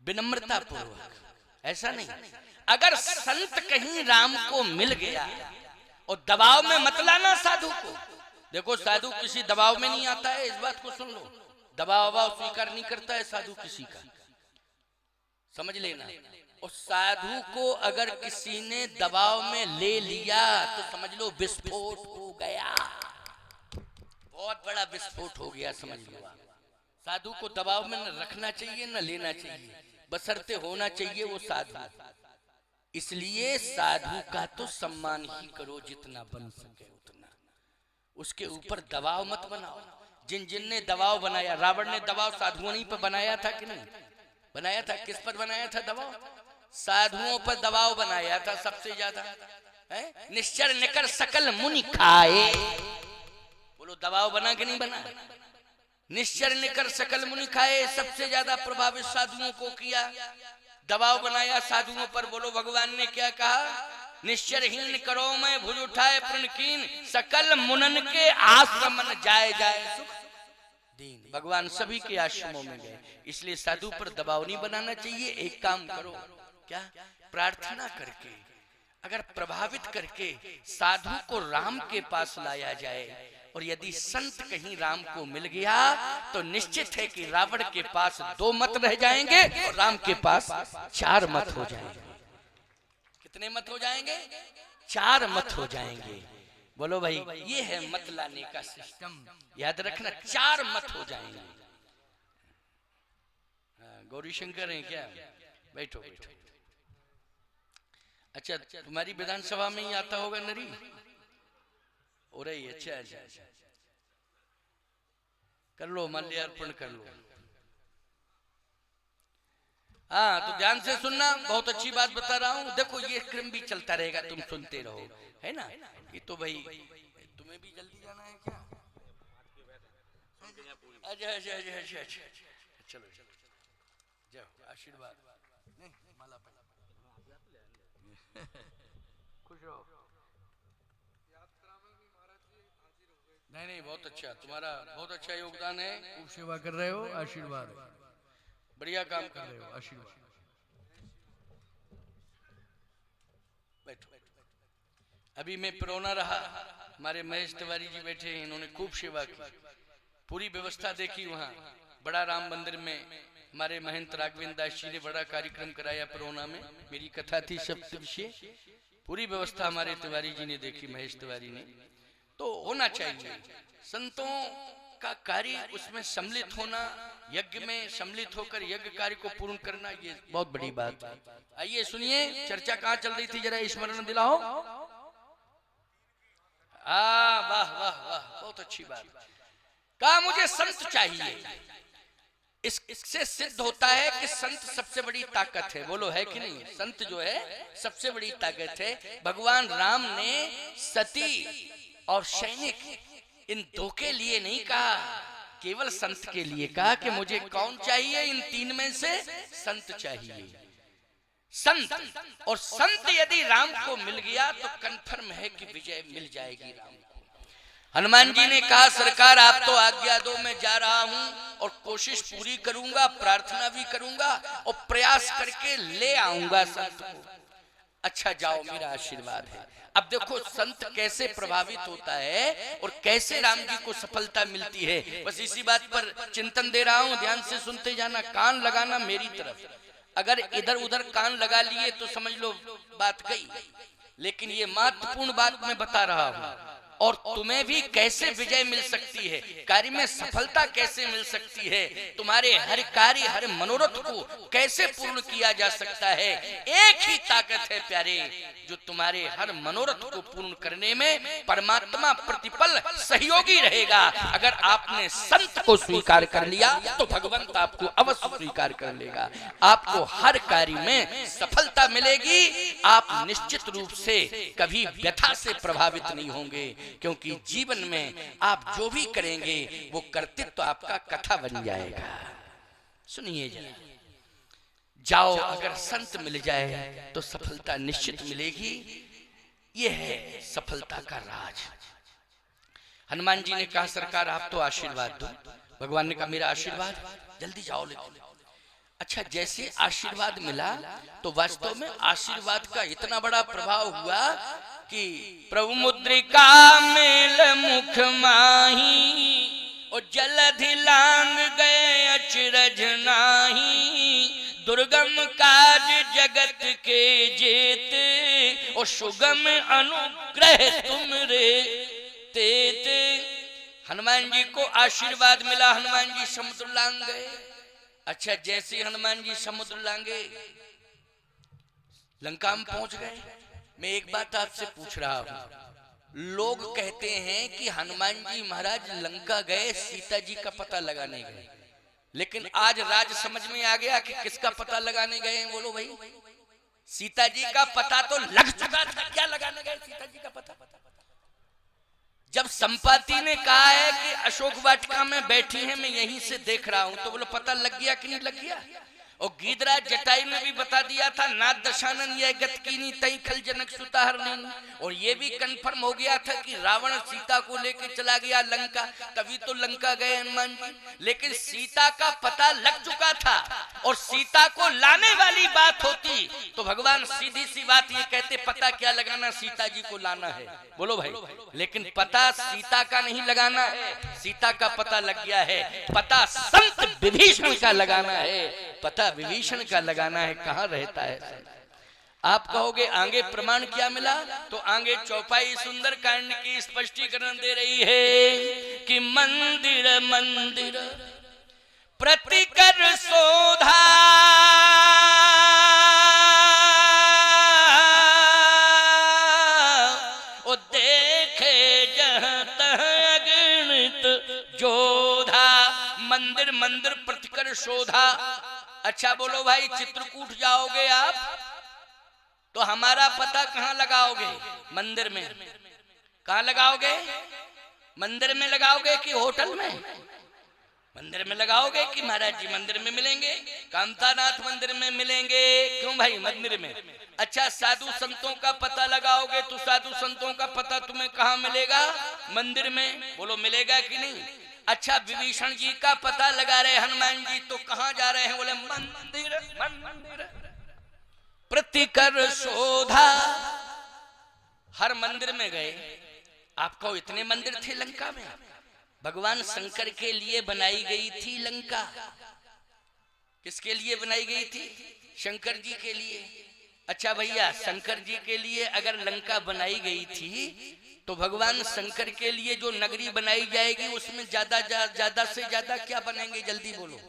विनम्रता पूर्वक, ऐसा नहीं, अगर संत कहीं राम को मिल गया और दबाव में मत लाना साधु को। देखो साधु किसी दबाव में नहीं आता है, इस बात को सुन लो। दबाव स्वीकार नहीं करता है साधु किसी का, समझ लेना। और साधु को अगर किसी ने दबाव में ले लिया तो समझ लो विस्फोट हो गया, बहुत बड़ा विस्फोट हो गया, समझ लो। साधु को दबाव में न रखना चाहिए न लेना चाहिए, बशर्ते होना चाहिए वो साधु। इसलिए साधु का तो सम्मान ही करो जितना बन सके उतना, उसके ऊपर दबाव मत बनाओ। जिन जिन ने दबाव बनाया, रावण ने दबाव साधुओं ही पर बनाया था कि नहीं बनाया था? किस पर बनाया था दबाव? साधुओं पर दबाव बनाया था सबसे ज्यादा। निश्चर निकर सकल मुनि खाए, बोलो दबाव बना कि नहीं बना? निश्चर निकर सकल मुनि खाए, सबसे ज्यादा प्रभावित साधुओं को किया, दबाव बनाया साधुओं पर। बोलो भगवान ने क्या कहा? निश्चरहीन करो मैं भुज उठाए प्रणकीन, सकल मुनन के आश्रमन जाए जाए सुख दीन। भगवान सभी के आश्रमों में गए, इसलिए साधु पर दबाव नहीं बनाना चाहिए। एक काम करो, क्या? प्रार्थना करके अगर प्रभावित करके साधु को राम के पास लाया जाए, और यदि संत कहीं राम को मिल गया तो निश्चित है कि रावण के पास 2 मत रह जाएंगे और राम के पास 4 मत हो जाएंगे। कितने मत हो जाएंगे? 4 मत हो जाएंगे। बोलो भाई, ये है मत लाने का सिस्टम, याद रखना, 4 मत हो जाएंगे। गौरी शंकर है क्या? बैठो बैठो। अच्छा, तुम्हारी विधानसभा में ही आता होगा नरी हो रही? अच्छा अच्छा अच्छा, कर लो, माल्यार्पण कर लो। हाँ, तो ध्यान से सुनना, बहुत अच्छी बात बता रहा हूँ। देखो ये क्रम भी चलता रहेगा, तुम सुनते रहो, है ना? ये तो भाई तुम्हें भी जल्दी जाना है क्या? अच्छा अच्छा अच्छा अच्छा अच्छा, चलो चलो जाओ, आशीर्वाद माला खुश रहो। नहीं नहीं, बहुत अच्छा, तुम्हारा बहुत अच्छा योगदान है, खूब सेवा कर रहे हो, आशीर्वाद, बढ़िया काम कर रहे हो, आशीर्वाद। बैठो। अभी मैं प्रोना रहा, हमारे महेश तिवारी जी बैठे हैं, इन्होंने खूब सेवा की, पूरी व्यवस्था देखी वहाँ बड़ा राम मंदिर में। हमारे महंत राघवेंद्र दास जी ने बड़ा कार्यक्रम कराया परोना में। मेरी कथा थी सप्तविषय, पूरी व्यवस्था हमारे तिवारी जी ने देखी, महेश तिवारी ने। तो होना चाहिए संतों का कार्य, उसमें सम्मिलित होना, यज्ञ में सम्मिलित होकर यज्ञ कार्य को पूर्ण करना, ये बहुत बड़ी बात है। आइए सुनिए, चर्चा कहाँ चल रही थी, जरा स्मरण दिलाओ। वाह वाह वाह, बहुत अच्छी बात। कहा मुझे संत चाहिए। इससे सिद्ध होता है कि संत सबसे बड़ी ताकत है। बोलो है कि नहीं? संत जो है सबसे बड़ी ताकत है। भगवान राम ने सती और सैनिक इन दो के लिए नहीं कहा, केवल संत के लिए कहा कि मुझे कौन चाहिए, इन तीन में से संत चाहिए। संत, और संत यदि राम को मिल गया तो कन्फर्म है कि विजय मिल जाएगी राम को। हनुमान जी ने कहा सरकार आप तो आज्ञा दो, मैं जा रहा हूं और कोशिश पूरी करूंगा, प्रार्थना भी करूंगा और प्रयास करके ले आऊंगा संत को। अच्छा जाओ, मेरा आशीर्वाद है। अब देखो संत कैसे प्रभावित होता है और कैसे राम जी को सफलता मिलती है। बस इसी बात पर चिंतन दे रहा हूं, ध्यान से सुनते जाना, कान लगाना मेरी तरफ। अगर इधर उधर कान लगा लिए तो समझ लो बात गई, लेकिन ये महत्वपूर्ण बात मैं बता रहा हूं। और तुम्हें भी कैसे विजय मिल सकती है, कार्य में सफलता कैसे मिल सकती है, तुम्हारे हर कार्य हर मनोरथ को कैसे पूर्ण किया जा सकता है। एक ही ताकत है प्यारे, जो तुम्हारे हर मनोरथ को पूर्ण करने में परमात्मा प्रतिपल सहयोगी रहेगा। अगर आपने संत को स्वीकार कर लिया तो भगवंत आपको अवश्य स्वीकार कर लेगा। आपको हर कार्य में सफलता मिलेगी। आप निश्चित रूप से कभी व्यथा से प्रभावित नहीं होंगे, क्योंकि जीवन में आप जो भी करेंगे वो कर्तृत्व तो आपका कथा बन जाएगा। सुनिए जरा, जाओ, अगर संत मिल जाए तो सफलता निश्चित मिलेगी। यह है सफलता का राज। हनुमान जी ने कहा सरकार आप तो आशीर्वाद दो। भगवान ने कहा मेरा आशीर्वाद, जल्दी जाओ लेते। अच्छा, जैसे आशीर्वाद मिला तो वास्तव में आशीर्वाद का इतना बड़ा प्रभाव हुआ कि प्रभु मुद्रिका मेल मुख माही और जलधि लांग गए अचरज नाही। दुर्गम काज जगत के जेत और सुगम अनुग्रह तुम रे तेत। हनुमान जी को आशीर्वाद मिला, हनुमान जी समुद्र लांग गए। अच्छा, जैसे हनुमान जी समुद्र लांगे लंका में पहुंच गए। मैं एक बात आपसे पूछ रहा हूं, लोग कहते हैं कि हनुमान जी महाराज लंका गए सीता जी का पता लगाने गए, लेकिन आज राज समझ में आ गया कि किसका पता लगाने गए हैं। बोलो भाई, सीता जी का पता तो लग चुका था, क्या लगाने गए सीता जी का पता? जब संपाति ने कहा है कि अशोक वाटिका में बैठी है, मैं यहीं से देख रहा हूं, तो बोलो पता लग गया कि नहीं लग गया? और गीधराज जटाई में भी बता दिया था नाथ दशानन यह गत कीनी तई खल जनक सुता हरनी। और ये भी कंफर्म हो गया था कि रावण सीता को लेकर चला गया लंका, तभी तो लंका गए हनुमान जी। लेकिन सीता का पता लग चुका था, और सीता को लाने वाली बात होती तो भगवान सीधी सी बात ये कहते पता क्या लगाना, सीता जी को लाना है। बोलो भाई, लेकिन पता सीता का नहीं लगाना है, सीता का पता लग गया है। पता संत विभीषण का लगाना है, पता विभीषण का लगाना है। कहां रहता है? आप कहोगे आगे प्रमाण क्या मिला? तो आगे चौपाई सुंदर कांड की स्पष्टीकरण दे रही है कि मंदिर मंदिर प्रतिकर शोधा ओ देखे जहाँ तहाँ अगणित जोधा। मंदिर मंदिर प्रतिकर शोधा। अच्छा बोलो भाई, चित्रकूट जाओगे आप तो हमारा पता कहाँ लगाओगे? मंदिर में। कहाँ लगाओगे? मंदिर में लगाओगे कि होटल में? मंदिर में लगाओगे कि महाराज जी मंदिर में मिलेंगे, कामतानाथ मंदिर में मिलेंगे। क्यों भाई? मंदिर में। अच्छा, साधु संतों का पता लगाओगे तो साधु संतों का पता तुम्हें कहाँ मिलेगा? मंदिर में। बोलो मिलेगा कि नहीं? अच्छा, विभीषण जी का पता लगा रहे हनुमान जी तो कहां जा रहे हैं? बोले मंदिर मंदिर प्रतिकर शोधा। हर मंदिर में गए। आपको इतने मंदिर थे लंका में? भगवान शंकर के लिए बनाई गई थी लंका। किसके लिए बनाई गई थी? शंकर जी के लिए। अच्छा भैया, शंकर जी के लिए अगर लंका बनाई गई थी तो भगवान शंकर के लिए जो नगरी बनाई जाएगी उसमें ज्यादा से ज्यादा क्या बनेंगे? जल्दी बोलो,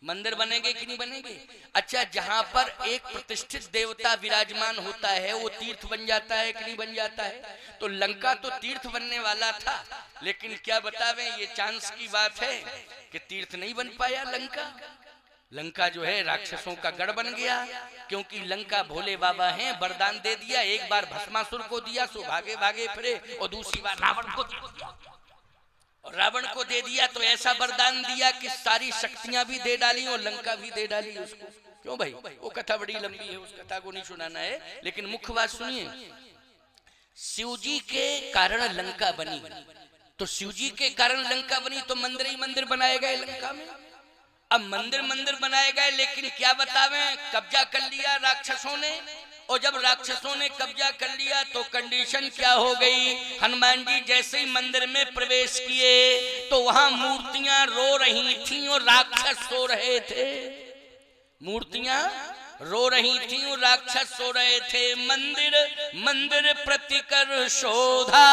मंदिर बनेंगे कि नहीं बनेंगे? अच्छा, जहां पर एक प्रतिष्ठित देवता विराजमान होता है वो तीर्थ बन जाता है कि नहीं बन जाता है? तो लंका तो तीर्थ बनने वाला था, लेकिन क्या बतावें, ये चांस की बात है कि तीर्थ नहीं बन पाया लंका। लंका जो है राक्षसों का गढ़ बन गया, क्योंकि लंका भोले बाबा हैं, वरदान दे दिया। एक बार भस्मासुर को दिया सो भागे भागे फिरे, और दूसरी बार रावण को दे दिया। और रावण को दे दिया तो ऐसा वरदान दिया कि सारी शक्तियां भी दे डाली और लंका भी दे डाली उसको। क्यों भाई? वो कथा बड़ी लंबी है, उस कथा को नहीं सुनाना है, लेकिन मुख्य बात सुनिए। शिव जी के कारण लंका बनी, तो शिव जी के कारण लंका बनी तो मंदिर ही मंदिर बनाए गए लंका में। अब मंदिर बनाए गए, लेकिन क्या बतावें, कब्जा कर लिया राक्षसों ने। और जब राक्षसों ने कब्जा कर लिया तो कंडीशन क्या हो गई? हनुमान जी जैसे ही मंदिर में प्रवेश किए तो वहां मूर्तियां रो रही थीं और राक्षस सो रहे थे। मूर्तियां रो रही थीं और राक्षस सो रहे थे। मंदिर प्रतिकर शोधा,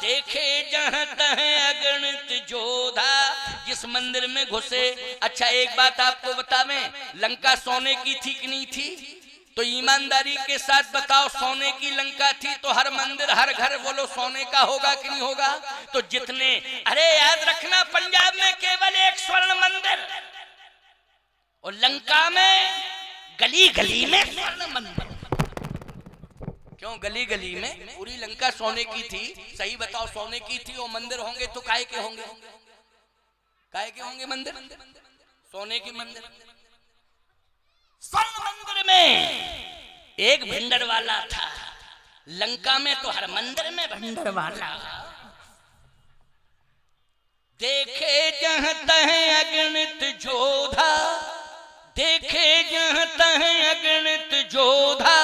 देखे जहां तहें अगणित जोधा। जिस मंदिर में घुसे, अच्छा एक बात आपको बतावें, लंका सोने की थी कि नहीं थी? तो ईमानदारी के साथ बताओ, सोने की लंका थी तो हर मंदिर हर घर बोलो सोने का होगा कि नहीं होगा? तो जितने, अरे याद रखना, पंजाब में केवल एक स्वर्ण मंदिर और लंका में गली गली में स्वर्ण मंदिर। क्यों गली गली में? पूरी लंका सोने की थी। सही बताओ, सोने की थी और मंदिर होंगे तो काहे के होंगे? काहे के होंगे मंदिर? सोने के मंदिर। स्वर्ण मंदिर में एक भंडर वाला था, लंका में तो हर मंदिर में भंडर वाला। देखे जहां तहें अगणित जोधा, देखे जहां तहें अगणित जोधा।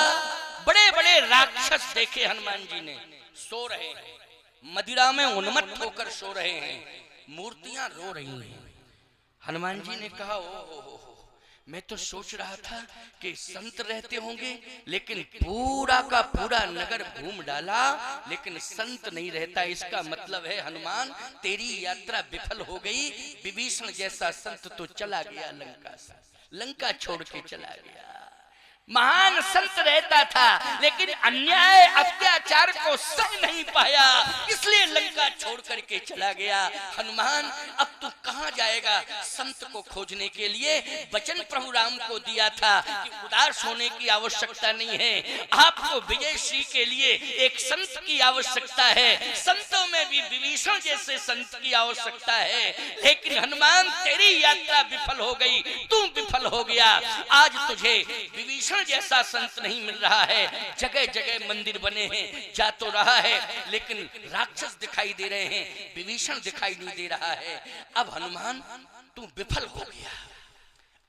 बड़े बड़े राक्षस देखे हनुमान जी ने, सो रहे हैं, मदिरा में उन्मत्त होकर सो रहे हैं, मूर्तियां रो रही हैं। हनुमान जी ने कहा, ओ मैं तो सोच रहा था कि संत रहते होंगे, लेकिन पूरा का पूरा नगर घूम डाला लेकिन संत नहीं रहता। इसका मतलब है हनुमान तेरी यात्रा विफल हो गई। विभीषण जैसा संत तो चला गया लंका से, लंका छोड़ के चला गया। महान संत रहता था लेकिन अन्याय अत्याचार को सह नहीं पाया, इसलिए लंका छोड़ करके चला गया। हनुमान अब तू कहां जाएगा? संत को खोजने के लिए वचन प्रभु राम को दिया था कि उदास होने की आवश्यकता नहीं है, आपको विजय श्री के लिए एक संत की आवश्यकता है। संतों में भी विभीषण जैसे संत की आवश्यकता है, लेकिन हनुमान तेरी यात्रा विफल हो गई, तू विफल हो गया। आज तुझे विभीषण जैसा संत नहीं मिल रहा है। जगह जगह मंदिर बने हैं, जा तो रहा है, लेकिन राक्षस दिखाई दे रहे हैं, विभीषण दिखाई नहीं दे रहा है। अब हनुमान तू विफल हो गया,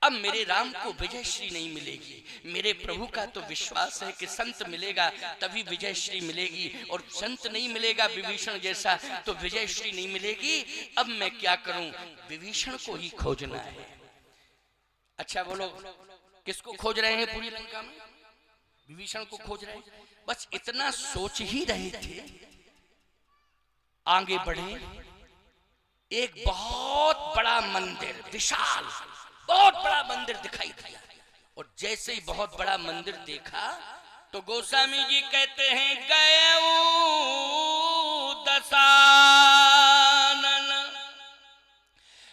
अब मेरे राम को विजय श्री नहीं मिलेगी। मेरे प्रभु का तो विश्वास है कि संत मिलेगा तभी विजय श्री मिलेगी, और संत नहीं मिलेगा विभीषण जैसा तो विजय श्री नहीं मिलेगी। अब मैं क्या करूं? विभीषण को ही खोजना है। अच्छा बोलो, किसको खोज रहे हैं? पूरी लंका में विभीषण को खोज रहे हैं। बस इतना सोच ही रहे थे, आगे बढ़े, एक बहुत बड़ा मंदिर, विशाल बहुत बड़ा मंदिर दिखाई दिया। और जैसे ही बहुत बड़ा मंदिर देखा तो गोस्वामी जी कहते हैं, गए दशानन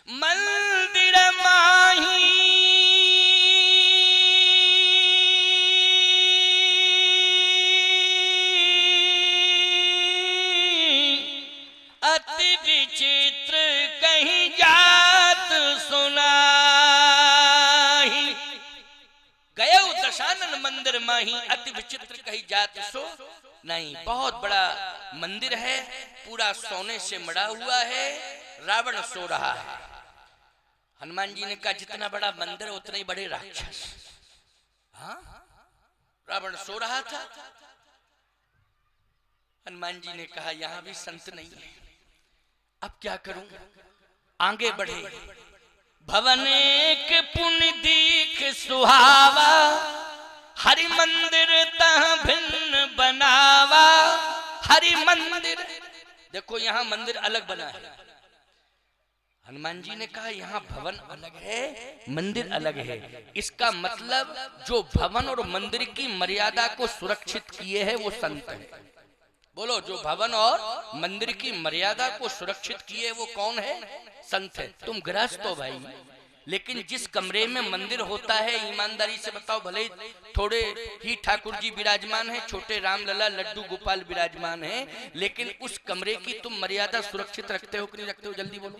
मंदिर माही, अति विचित्र कहीं जात सुनाही। गए दशानन मंदिर माही, अति विचित्र कहीं जात सो नहीं। बहुत बड़ा मंदिर है, पूरा सोने से मड़ा हुआ है, रावण सो रहा है। हनुमान जी ने कहा, जितना बड़ा मंदिर उतने ही बड़े राक्षस। हाँ, रावण सो रहा था। हनुमान जी ने कहा, यहां भी संत नहीं है, अब क्या करूं? आगे बढ़े, भवन एक पुण्य दीख सुहावा, हरि मंदिर तह भिन्न बनावा। हरि मंदिर, देखो यहां मंदिर अलग बना है। हनुमान जी ने कहा यहाँ भवन अलग है, मंदिर अलग है। इसका मतलब जो भवन और मंदिर की मर्यादा को सुरक्षित किए है वो संत है। बोलो, जो भवन और मंदिर की मर्यादा को सुरक्षित किए वो कौन है? संत है। तुम गृहस्थ हो भाई, लेकिन जिस कमरे में मंदिर होता है, ईमानदारी से बताओ, भले ही थोड़े ही ठाकुर जी विराजमान हैं, छोटे रामलला लड्डू गोपाल विराजमान हैं, लेकिन उस कमरे की तुम मर्यादा सुरक्षित रखते हो कि नहीं रखते हो? जल्दी बोलो,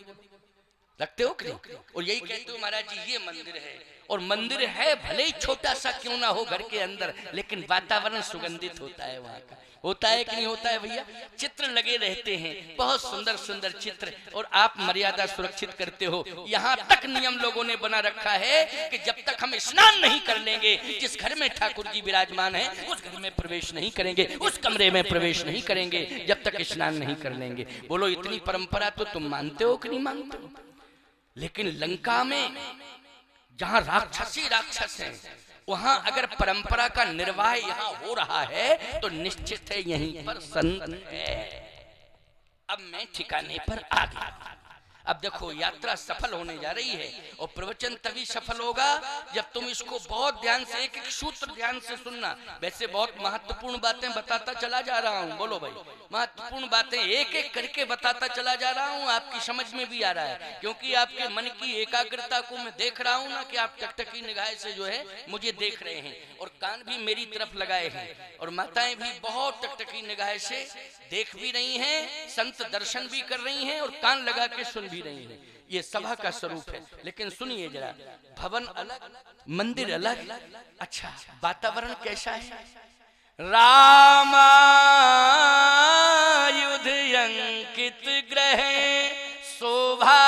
रखते हो कि नहीं? और यही कहते हो महाराज जी ये मंदिर है, और मंदिर है भले ही छोटा सा क्यों ना हो घर के अंदर, लेकिन वातावरण सुगंधित होता है वहां का। होता है कि नहीं होता है भैया? चित्र लगे रहते हैं, बहुत सुंदर सुंदर चित्र, और आप मर्यादा सुरक्षित करते हो। यहाँ तक नियम लोगों ने बना रखा है कि जब तक हम स्नान नहीं कर लेंगे, जिस घर में ठाकुर जी विराजमान है उस घर में प्रवेश नहीं करेंगे, उस कमरे में प्रवेश नहीं करेंगे जब तक स्नान नहीं कर लेंगे। बोलो, इतनी परंपरा तो तुम मानते हो कि नहीं मानते हो? लेकिन लंका में जहां राक्षसी राक्षस हैं, वहां अगर परंपरा का निर्वाह यहाँ हो रहा है तो निश्चित है यहीं पर संत है। अब मैं ठिकाने पर आ गया। अब देखो, यात्रा सफल होने जा रही है, और प्रवचन तभी सफल होगा जब तुम इसको बहुत ध्यान से, एक एक सूत्र ध्यान से सुनना। वैसे बहुत महत्वपूर्ण बातें बताता चला जा रहा हूँ। बोलो भाई, महत्वपूर्ण बातें एक एक करके बताता चला जा रहा हूँ, आपकी समझ में भी आ रहा है, क्योंकि आपके मन की एकाग्रता को मैं देख रहा हूँ ना, कि आप टकटकी निगाह से जो है मुझे देख रहे हैं, और कान भी मेरी तरफ लगाए हैं, और माताएं भी बहुत टकटकी निगाह से देख भी रही हैं, संत दर्शन भी कर रही हैं, और कान लगा के सुन भी रही है। ये सभा का स्वरूप है। लेकिन सुनिए जरा, भवन अलग, मंदिर अलग। अच्छा, वातावरण कैसा है? रामायुध अंकित ग्रह, शोभा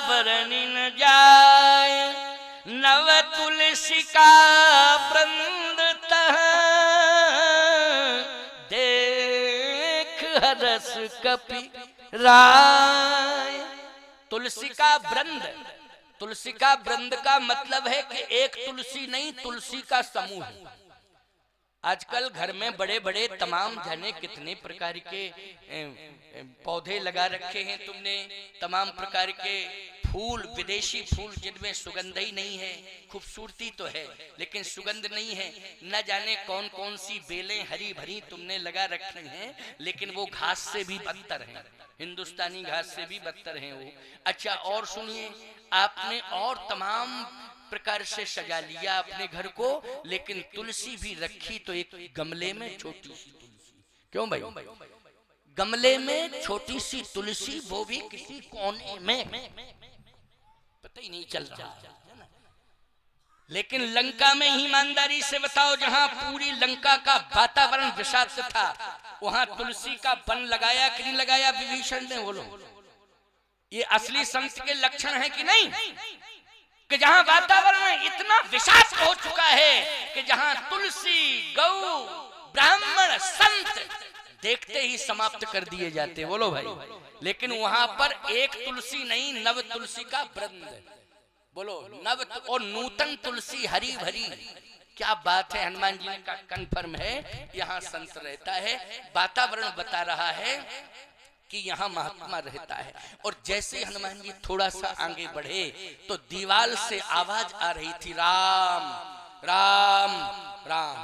बरनी न जाय, नव तुलसी का वृंद तह, देख हरस कपि राय। तुलसी का वृंद, तुलसी का वृंद का मतलब है कि एक तुलसी नहीं, तुलसी का समूह है। आजकल घर में बड़े बड़े तमाम जाने कितने प्रकार के पौधे लगा रखे हैं तुमने, तमाम प्रकार के फूल, विदेशी फूल जिनमें सुगंध ही नहीं है, खूबसूरती तो है लेकिन सुगंध नहीं है। न जाने कौन कौन सी बेलें हरी भरी तुमने लगा रखी हैं, लेकिन वो घास से भी बदतर हैं, हिंदुस्तानी घास से भी बदतर हैं वो। अच्छा, और सुनिए, आपने और तमाम प्रकार से सजा लिया अपने घर को, लेकिन तुलसी भी रखी तो एक गमले में छोटी सी तुलसी। क्यों भाई? गमले में छोटी सी तुलसी, वो भी किसी कोने में, पता ही नहीं चल रहा है ना। लेकिन लंका में ईमानदारी से बताओ, जहां पूरी लंका का वातावरण विषाक्त था, वहां तुलसी का वन लगाया कि नहीं लगाया विभीषण ने? बोलो, ये असली संत के लक्षण है कि नहीं? कि जहां वातावरण इतना विषाक्त हो चुका है कि जहां तुलसी, गौ, ब्राह्मण, संत देखते ही समाप्त कर दिए जाते। बोलो भाई, लेकिन वहां पर एक तुलसी नहीं, नव तुलसी का वृंद। बोलो, नव और नूतन तुलसी हरी भरी। क्या बात है! हनुमान जी का कन्फर्म है, यहाँ संत रहता है। वातावरण बता रहा है कि यहाँ महात्मा रहता है। और जैसे हनुमान जी थोड़ा सा आगे बढ़े तो दीवाल से आवाज आ रही थी, राम राम राम।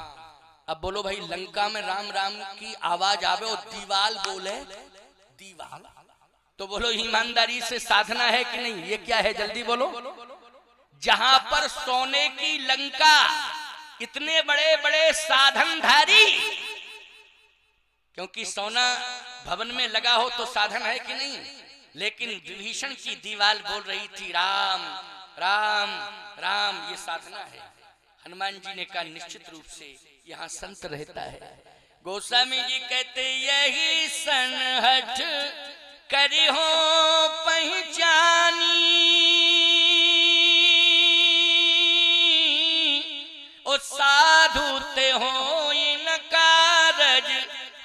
अब बोलो भाई, लंका में राम राम की आवाज आवे और दीवाल बोले, दीवाल, तो बोलो ईमानदारी से साधना है कि नहीं? ये क्या है? जल्दी बोलो। जहां पर सोने की लंका, इतने बड़े बड़े साधनधारी, क्योंकि सोना भवन में लगा हो तो साधन है कि नहीं? लेकिन विभीषण की दीवाल बोल रही थी राम राम राम, ये साधना है। हनुमान जी ने कहा निश्चित रूप से यहाँ संत रहता है। गोस्वामी जी कहते, यही सनहठ करी हो पहचानी, ओ साधु ते हो इन कारज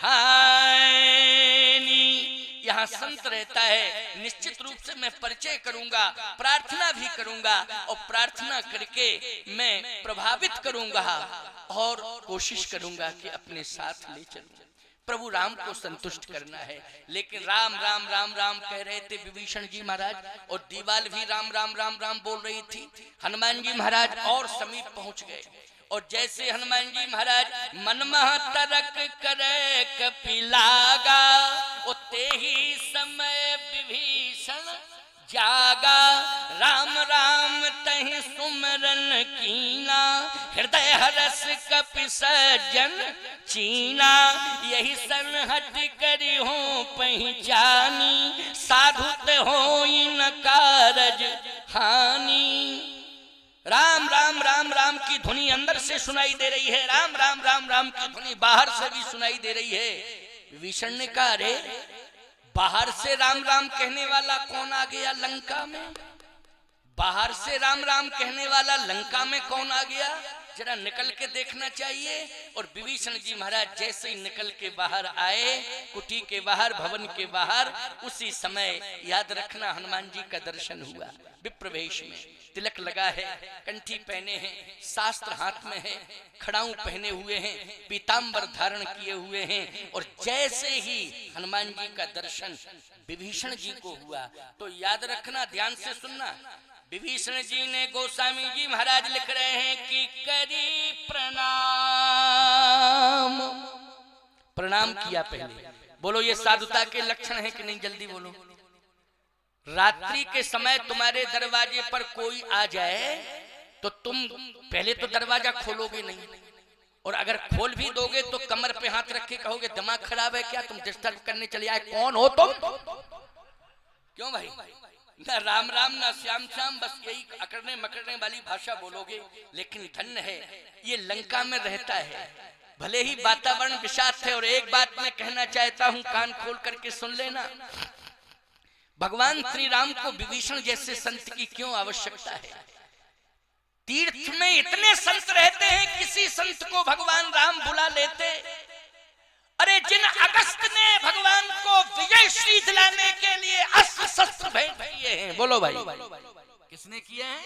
हानि। यहाँ यहाँ संत रहता है, निश्चित रूप से मैं परिचय करूंगा, प्रार्थना भी करूंगा और प्रार्थना करके मैं प्रभावित करूंगा और कोशिश करूंगा कि अपने साथ ले चलूं। प्रभु राम को संतुष्ट करना है। लेकिन राम राम राम राम कह रहे थे विभीषण जी महाराज, और दीवाल भी राम राम राम राम बोल रही थी। हनुमान जी महाराज और समीप पहुंच गए, और जैसे हनुमान जी महाराज मनमह तरक करे कपिलागा, उते ही समय विभीषण जागा। राम राम तहि सुमरन कीना, हृदय हरस कपि सज्जन चीना। यही सनहट करी हो पहचानी, साधुत हो न कारज हानि। राम राम राम राम की ध्वनि अंदर से सुनाई दे रही है, राम राम राम राम की ध्वनि बाहर से भी सुनाई दे रही है। विभीषण ने कहा, अरे बाहर से राम राम कहने वाला कौन आ गया लंका में? बाहर से राम राम कहने वाला लंका में कौन आ गया? जरा निकल के देखना चाहिए। और विभीषण जी महाराज जैसे ही निकल के बाहर आए, कुटी के बाहर, भवन के बाहर, उसी समय याद रखना हनुमान जी का दर्शन हुआ। विप्रवेश में तिलक लगा है, कंठी पहने हैं, शास्त्र हाथ में है, खड़ाऊ पहने हुए हैं, पीतांबर धारण किए हुए हैं। और जैसे ही हनुमान जी का दर्शन विभीषण जी को हुआ, तो याद रखना, ध्यान से सुनना, विभीषण जी ने, गोस्वामी जी महाराज लिख रहे हैं कि करी प्रणाम, प्रणाम किया पहले। बोलो ये साधुता के लक्षण है कि नहीं? जल्दी बोलो। रात्रि के समय तुम्हारे दरवाजे पर कोई आ जाए तो तुम पहले तो दरवाजा खोलोगे नहीं, और अगर खोल भी दोगे तो कमर पे हाथ रख के कहोगे दिमाग खराब है क्या, तुम डिस्टर्ब करने चले आए, कौन हो तुम? क्यों भाई? ना राम राम ना श्याम श्याम, बस यही अकड़ने मकड़ने वाली भाषा बोलोगे। लेकिन धन्य है ये लंका में रहता है, भले ही वातावरण विषाद है। और एक बात मैं कहना चाहता हूं, कान खोल करके सुन लेना, भगवान श्री राम को विभीषण जैसे संत की क्यों आवश्यकता है? तीर्थ में इतने संत रहते हैं, किसी संत को भगवान राम बुला लेते। अरे जिन अगस्त ने भगवान को विजय श्री दिलाने के लिए अस्त्र शस्त्र भेंट किए हैं, बोलो भाई किसने किए हैं?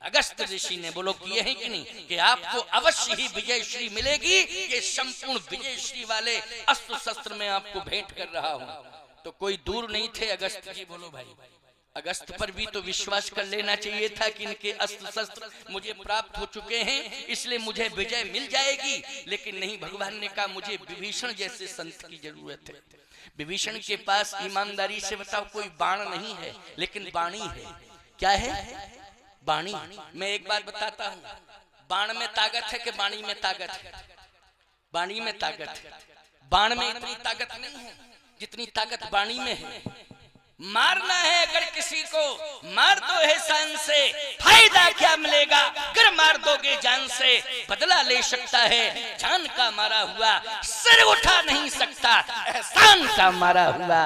अगस्त ऋषि ने। बोलो किए हैं कि नहीं? कि आपको अवश्य ही विजय श्री मिलेगी, ये संपूर्ण विजय श्री वाले अस्त्र शस्त्र में आपको भेंट कर रहा हूं। तो कोई दूर नहीं थे अगस्त जी। बोलो भाई, अगस्त पर भी तो विश्वास कर लेना चाहिए था कि इनके अस्त्र शस्त्र मुझे प्राप्त हो चुके हैं, इसलिए मुझे विजय मिल जाएगी। लेकिन नहीं, भगवान ने कहा मुझे विभीषण जैसे संत की जरूरत है। विभीषण के पास ईमानदारी से बताओ कोई बाण नहीं है, लेकिन वाणी है। क्या है? वाणी। मैं एक बात बताता हूँ, बाण में ताकत है कि वाणी में ताकत है? वाणी में ताकत है। बाण में इतनी ताकत नहीं है जितनी ताकत वाणी में है। मारना है अगर किसी को, मार दो है शान से, फायदा क्या मिलेगा? अगर मार दोगे जान से, बदला ले सकता है। जान का मारा हुआ सिर उठा नहीं सकता, एहसान का मारा हुआ।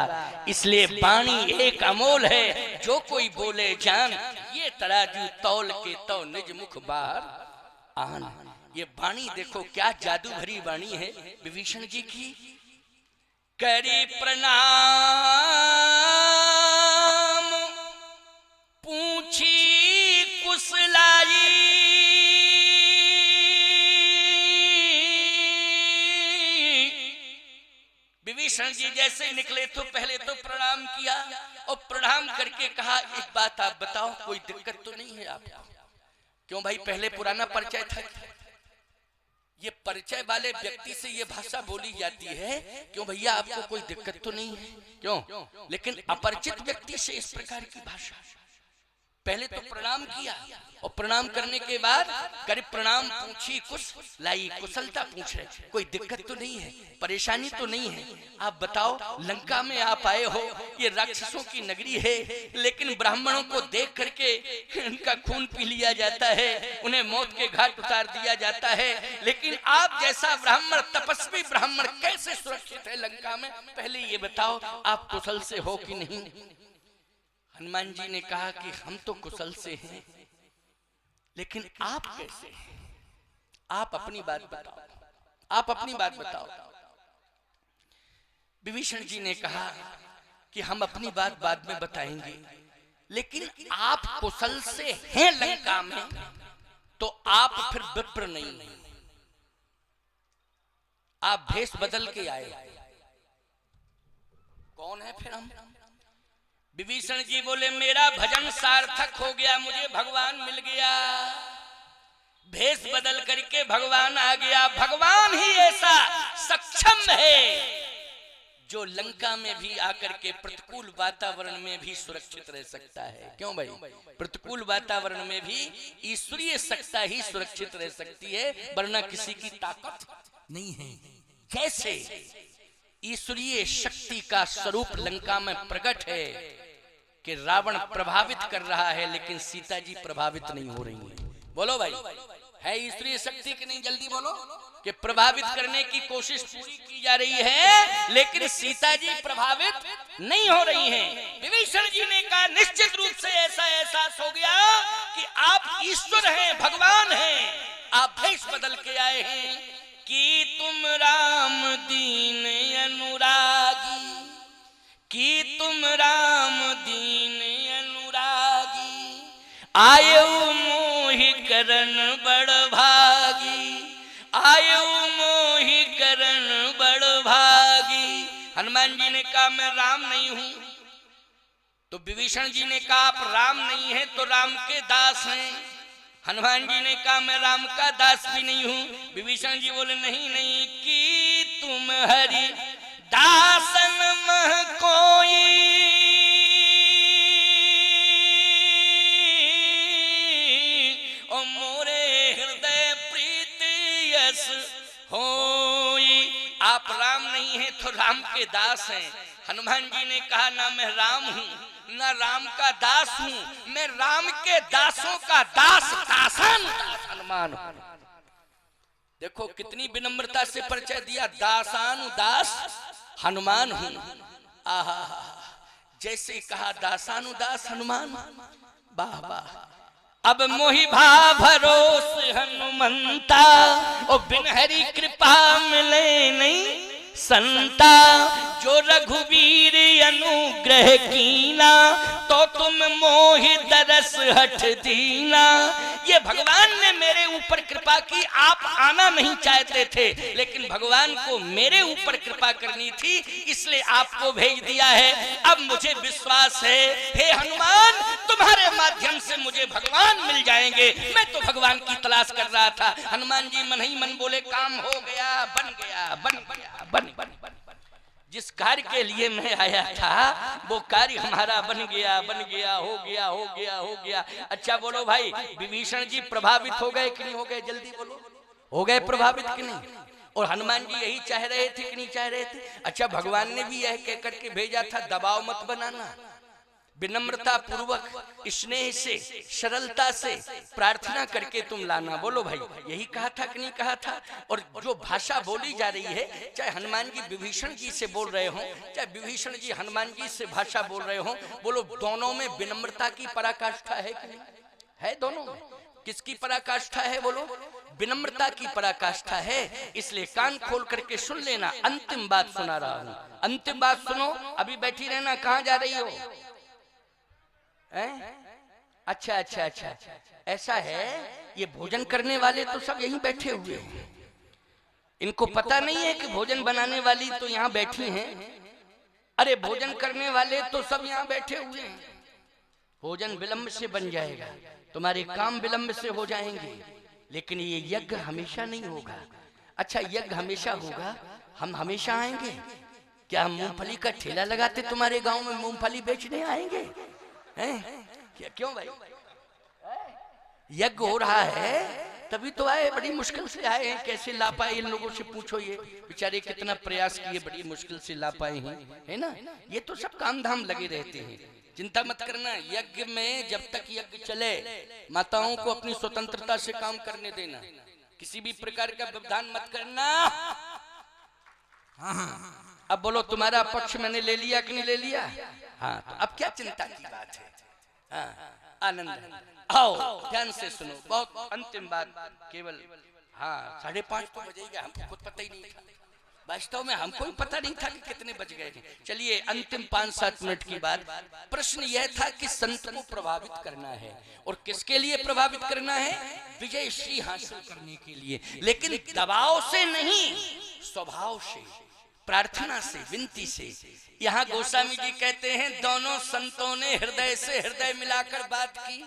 इसलिए वाणी एक अमोल है, जो कोई बोले जान, ये तराजू तौल के तो निज मुख बाहर आन। ये वाणी देखो क्या जादू भरी वाणी है विभीषण जी की। करी प्रणाम पूछी कुशलाई, विभीषण जी जैसे निकले तो पहले तो प्रणाम किया, और प्रणाम करके कहा एक बात आप बताओ, कोई दिक्कत तो नहीं है आपको? क्यों भाई, पहले पुराना परिचय था, ये परिचय वाले व्यक्ति से ये भाषा बोली जाती है। क्यों भैया, आपको कोई दिक्कत तो नहीं है? क्यों? लेकिन अपरिचित व्यक्ति से इस प्रकार की भाषा। पहले तो प्रणाम किया, और प्रणाम करने के बाद कर प्रणाम पूछी कुछ लाई, कुशलता पूछ रहे, कोई दिक्कत तो नहीं है, परेशानी तो नहीं है? आप बताओ, लंका में आप आए हो, ये राक्षसों की नगरी है, लेकिन ब्राह्मणों को देख करके उनका खून पी लिया जाता है, उन्हें मौत के घाट उतार दिया जाता है। लेकिन आप जैसा ब्राह्मण, तपस्वी ब्राह्मण कैसे सुरक्षित है लंका में? पहले ये बताओ, आप कुशल से हो कि नहीं? हनुमान जी ने कहा कि हम तो कुशल से हैं, लेकिन आप कैसे हैं? आप अपनी बात बताओ, आप अपनी बात बताओ। विभीषण जी ने कहा कि हम अपनी बात बाद में बताएंगे, लेकिन आप कुशल से हैं लंका में तो आप फिर विप्र नहीं, आप भेष बदल के आए। कौन है फिर हम? विभीषण जी बोले मेरा भजन सार्थक हो गया, मुझे भगवान मिल गया, भेष बदल करके भगवान आ गया। भगवान ही ऐसा सक्षम है जो लंका में भी आकर के प्रतिकूल वातावरण में भी सुरक्षित रह सकता है। क्यों भाई? प्रतिकूल वातावरण में भी ईश्वरीय सत्ता ही सुरक्षित रह सकती है, वरना किसी की ताकत नहीं है। कैसे? ईश्वरीय शक्ति का स्वरूप लंका में प्रकट है कि रावण प्रभावित कर रहा है लेकिन सीता जी प्रभावित नहीं हो रही है। बोलो भाई, है ईश्वरीय शक्ति कि नहीं? जल्दी बोलो कि प्रभावित करने की कोशिश पूरी की जा रही है लेकिन सीता जी प्रभावित नहीं हो रही हैं। विभीषण जी ने कहा निश्चित रूप से ऐसा एहसास हो गया कि आप ईश्वर हैं, भगवान हैं। आप भेष बदल के आए हैं कि तुम राम दीन अनुरागी, कि तुम राम दीन अनुरागी, आयु मोहि करन बड़ भागी, आयु मोहि करन बड़ भागी। हनुमान जी ने कहा मैं राम नहीं हूं, तो विभीषण जी ने कहा आप राम नहीं है तो राम के दास हैं। हनुमान जी ने कहा मैं राम का दास भी नहीं हूं। विभीषण जी बोले नहीं नहीं, कि तुम हरि दासन मह कोई, ओ मोरे हृदय प्रीति यस होई। आप राम नहीं है तो राम के दास हैं। हनुमान जी ने कहा ना मैं राम हूं ना राम का दास हूं, मैं राम के दासों का दास, दासान हनुमान हूं। देखो कितनी विनम्रता से परिचय दिया, दासानुदास हनुमान हूं। आहा, जैसे कहा दासानुदास हनुमान, वाह वाह। अब मोहि भा भरोस हनुमंता, ओ बिन हरि कृपा मिले नहीं संता, जो रघुवीर अनुग्रह कीना, तो तुम मोहि दरस हठ दीना। ये भगवान ने मेरे ऊपर कृपा की, आप आना नहीं चाहते थे लेकिन भगवान को मेरे ऊपर कृपा करनी थी इसलिए आपको भेज दिया है। अब मुझे विश्वास है हे हनुमान तुम्हारे माध्यम से मुझे भगवान मिल जाएंगे। मैं तो भगवान की तलाश कर रहा था। हनुमान जी मन ही मन बोले काम हो गया, बन गया, बन गया, बन बन बन। जिस कार्य के लिए मैं आया था वो कार्य हमारा बन गया, बन गया, हो गया, हो गया, हो गया। अच्छा बोलो भाई, विभीषण जी प्रभावित हो गए कि नहीं हो गए? जल्दी बोलो, हो गए प्रभावित कि नहीं? और हनुमान जी यही चाह रहे थे कि नहीं चाह रहे थे? अच्छा भगवान ने भी यह कह करके भेजा था दबाव मत बनाना, विनम्रता पूर्वक स्नेह से सरलता से प्रार्थना करके तुम लाना। बोलो भाई, यही कहा था कि नहीं कहा था? और जो भाषा बोली जा रही है, चाहे हनुमान जी विभीषण जी से बोल रहे हो, चाहे विभीषण जी हनुमान जी से भाषा बोल रहे हो, बोलो दोनों में विनम्रता की पराकाष्ठा है कि नहीं है? दोनों में किसकी पराकाष्ठा है? बोलो विनम्रता की पराकाष्ठा है। इसलिए कान खोल करके सुन लेना। अंतिम बात सुना रहा हूं, अंतिम बात सुनो, अभी बैठी रहना। कहां जा रही हो? अच्छा अच्छा अच्छा, ऐसा है। ये भोजन करने वाले तो सब यहीं बैठे हुए हैं, इनको पता नहीं है कि भोजन बनाने वाली तो यहाँ बैठी हैं। अरे भोजन करने वाले तो सब यहाँ बैठे हुए हैं। भोजन विलंब से बन जाएगा, तुम्हारे काम विलंब से हो जाएंगे, लेकिन ये यज्ञ हमेशा नहीं होगा। अच्छा यज्ञ हमेशा होगा, हम हमेशा आएंगे क्या? हम मूंगफली का ठेला लगाते तुम्हारे गांव में मूंगफली बेचने आएंगे हैं? क्या क्यों भाई? यज्ञ हो रहा है तभी तो आए, बड़ी मुश्किल से आए हैं। कैसे ला पाए इन लोगों से पूछो, ये बेचारे कितना प्रयास किए, बड़ी मुश्किल से ला पाए हैं, है ना? ये तो सब काम धाम लगे रहते हैं, चिंता मत करना। यज्ञ में जब तक यज्ञ चले माताओं को अपनी स्वतंत्रता से काम करने देना, किसी भी प्रकार का व्यवधान मत करना। हाँ, अब बोलो तुम्हारा पक्ष मैंने ले लिया कि नहीं ले लिया? हाँ, तो अब क्या चिंता की बात है? हाँ, आनंद आओ, ध्यान से सुनो, बहुत अंतिम बात केवल। हाँ 5:30 तो बजेगा, हमको खुद पता ही नहीं था। वास्तव में हमको भी पता नहीं था कि कितने बज गए हैं। चलिए अंतिम 5-7 मिनट की बात। प्रश्न यह था कि संत को प्रभावित करना है, और किसके लिए प्रभावित करना है? विजय श्री हासिल करने के लिए, लेकिन दबाव से नहीं, स्वभाव से, प्रार्थना से, विनती से। यहाँ गोस्वामी जी कहते हैं दोनों संतों ने हृदय से हृदय मिलाकर बात की।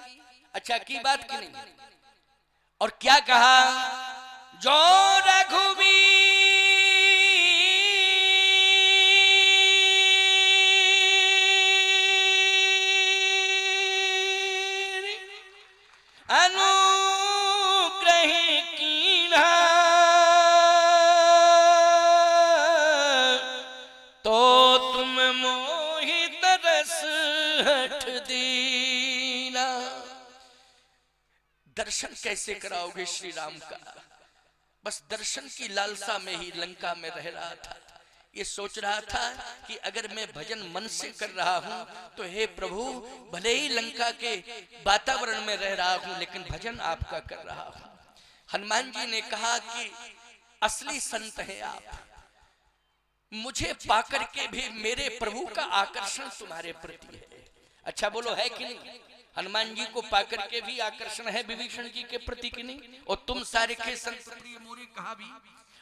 अच्छा की बात की नहीं? और क्या कहा? जो रघुवीर अनुग्रह कीन्हा तो तुम मोहि तरस हठ दीना। दर्शन कैसे कराओगे श्री राम का? बस दर्शन की लालसा में ही लंका में रह रहा था। ये सोच रहा था कि अगर मैं भजन मन से कर रहा हूं तो हे प्रभु, भले ही लंका के वातावरण में रह रहा हूं लेकिन भजन आपका कर रहा हूं। हनुमान जी ने कहा कि असली संत हैं आप, मुझे पाकर के भी मेरे प्रभु का आकर्षण तुम्हारे प्रति है। अच्छा बोलो है कि नहीं? हनुमान जी को पाकर के भी आकर्षण है विभीषण जी के प्रति कि नहीं? और तुम सारे के संत प्रिय मोरे कहा भी।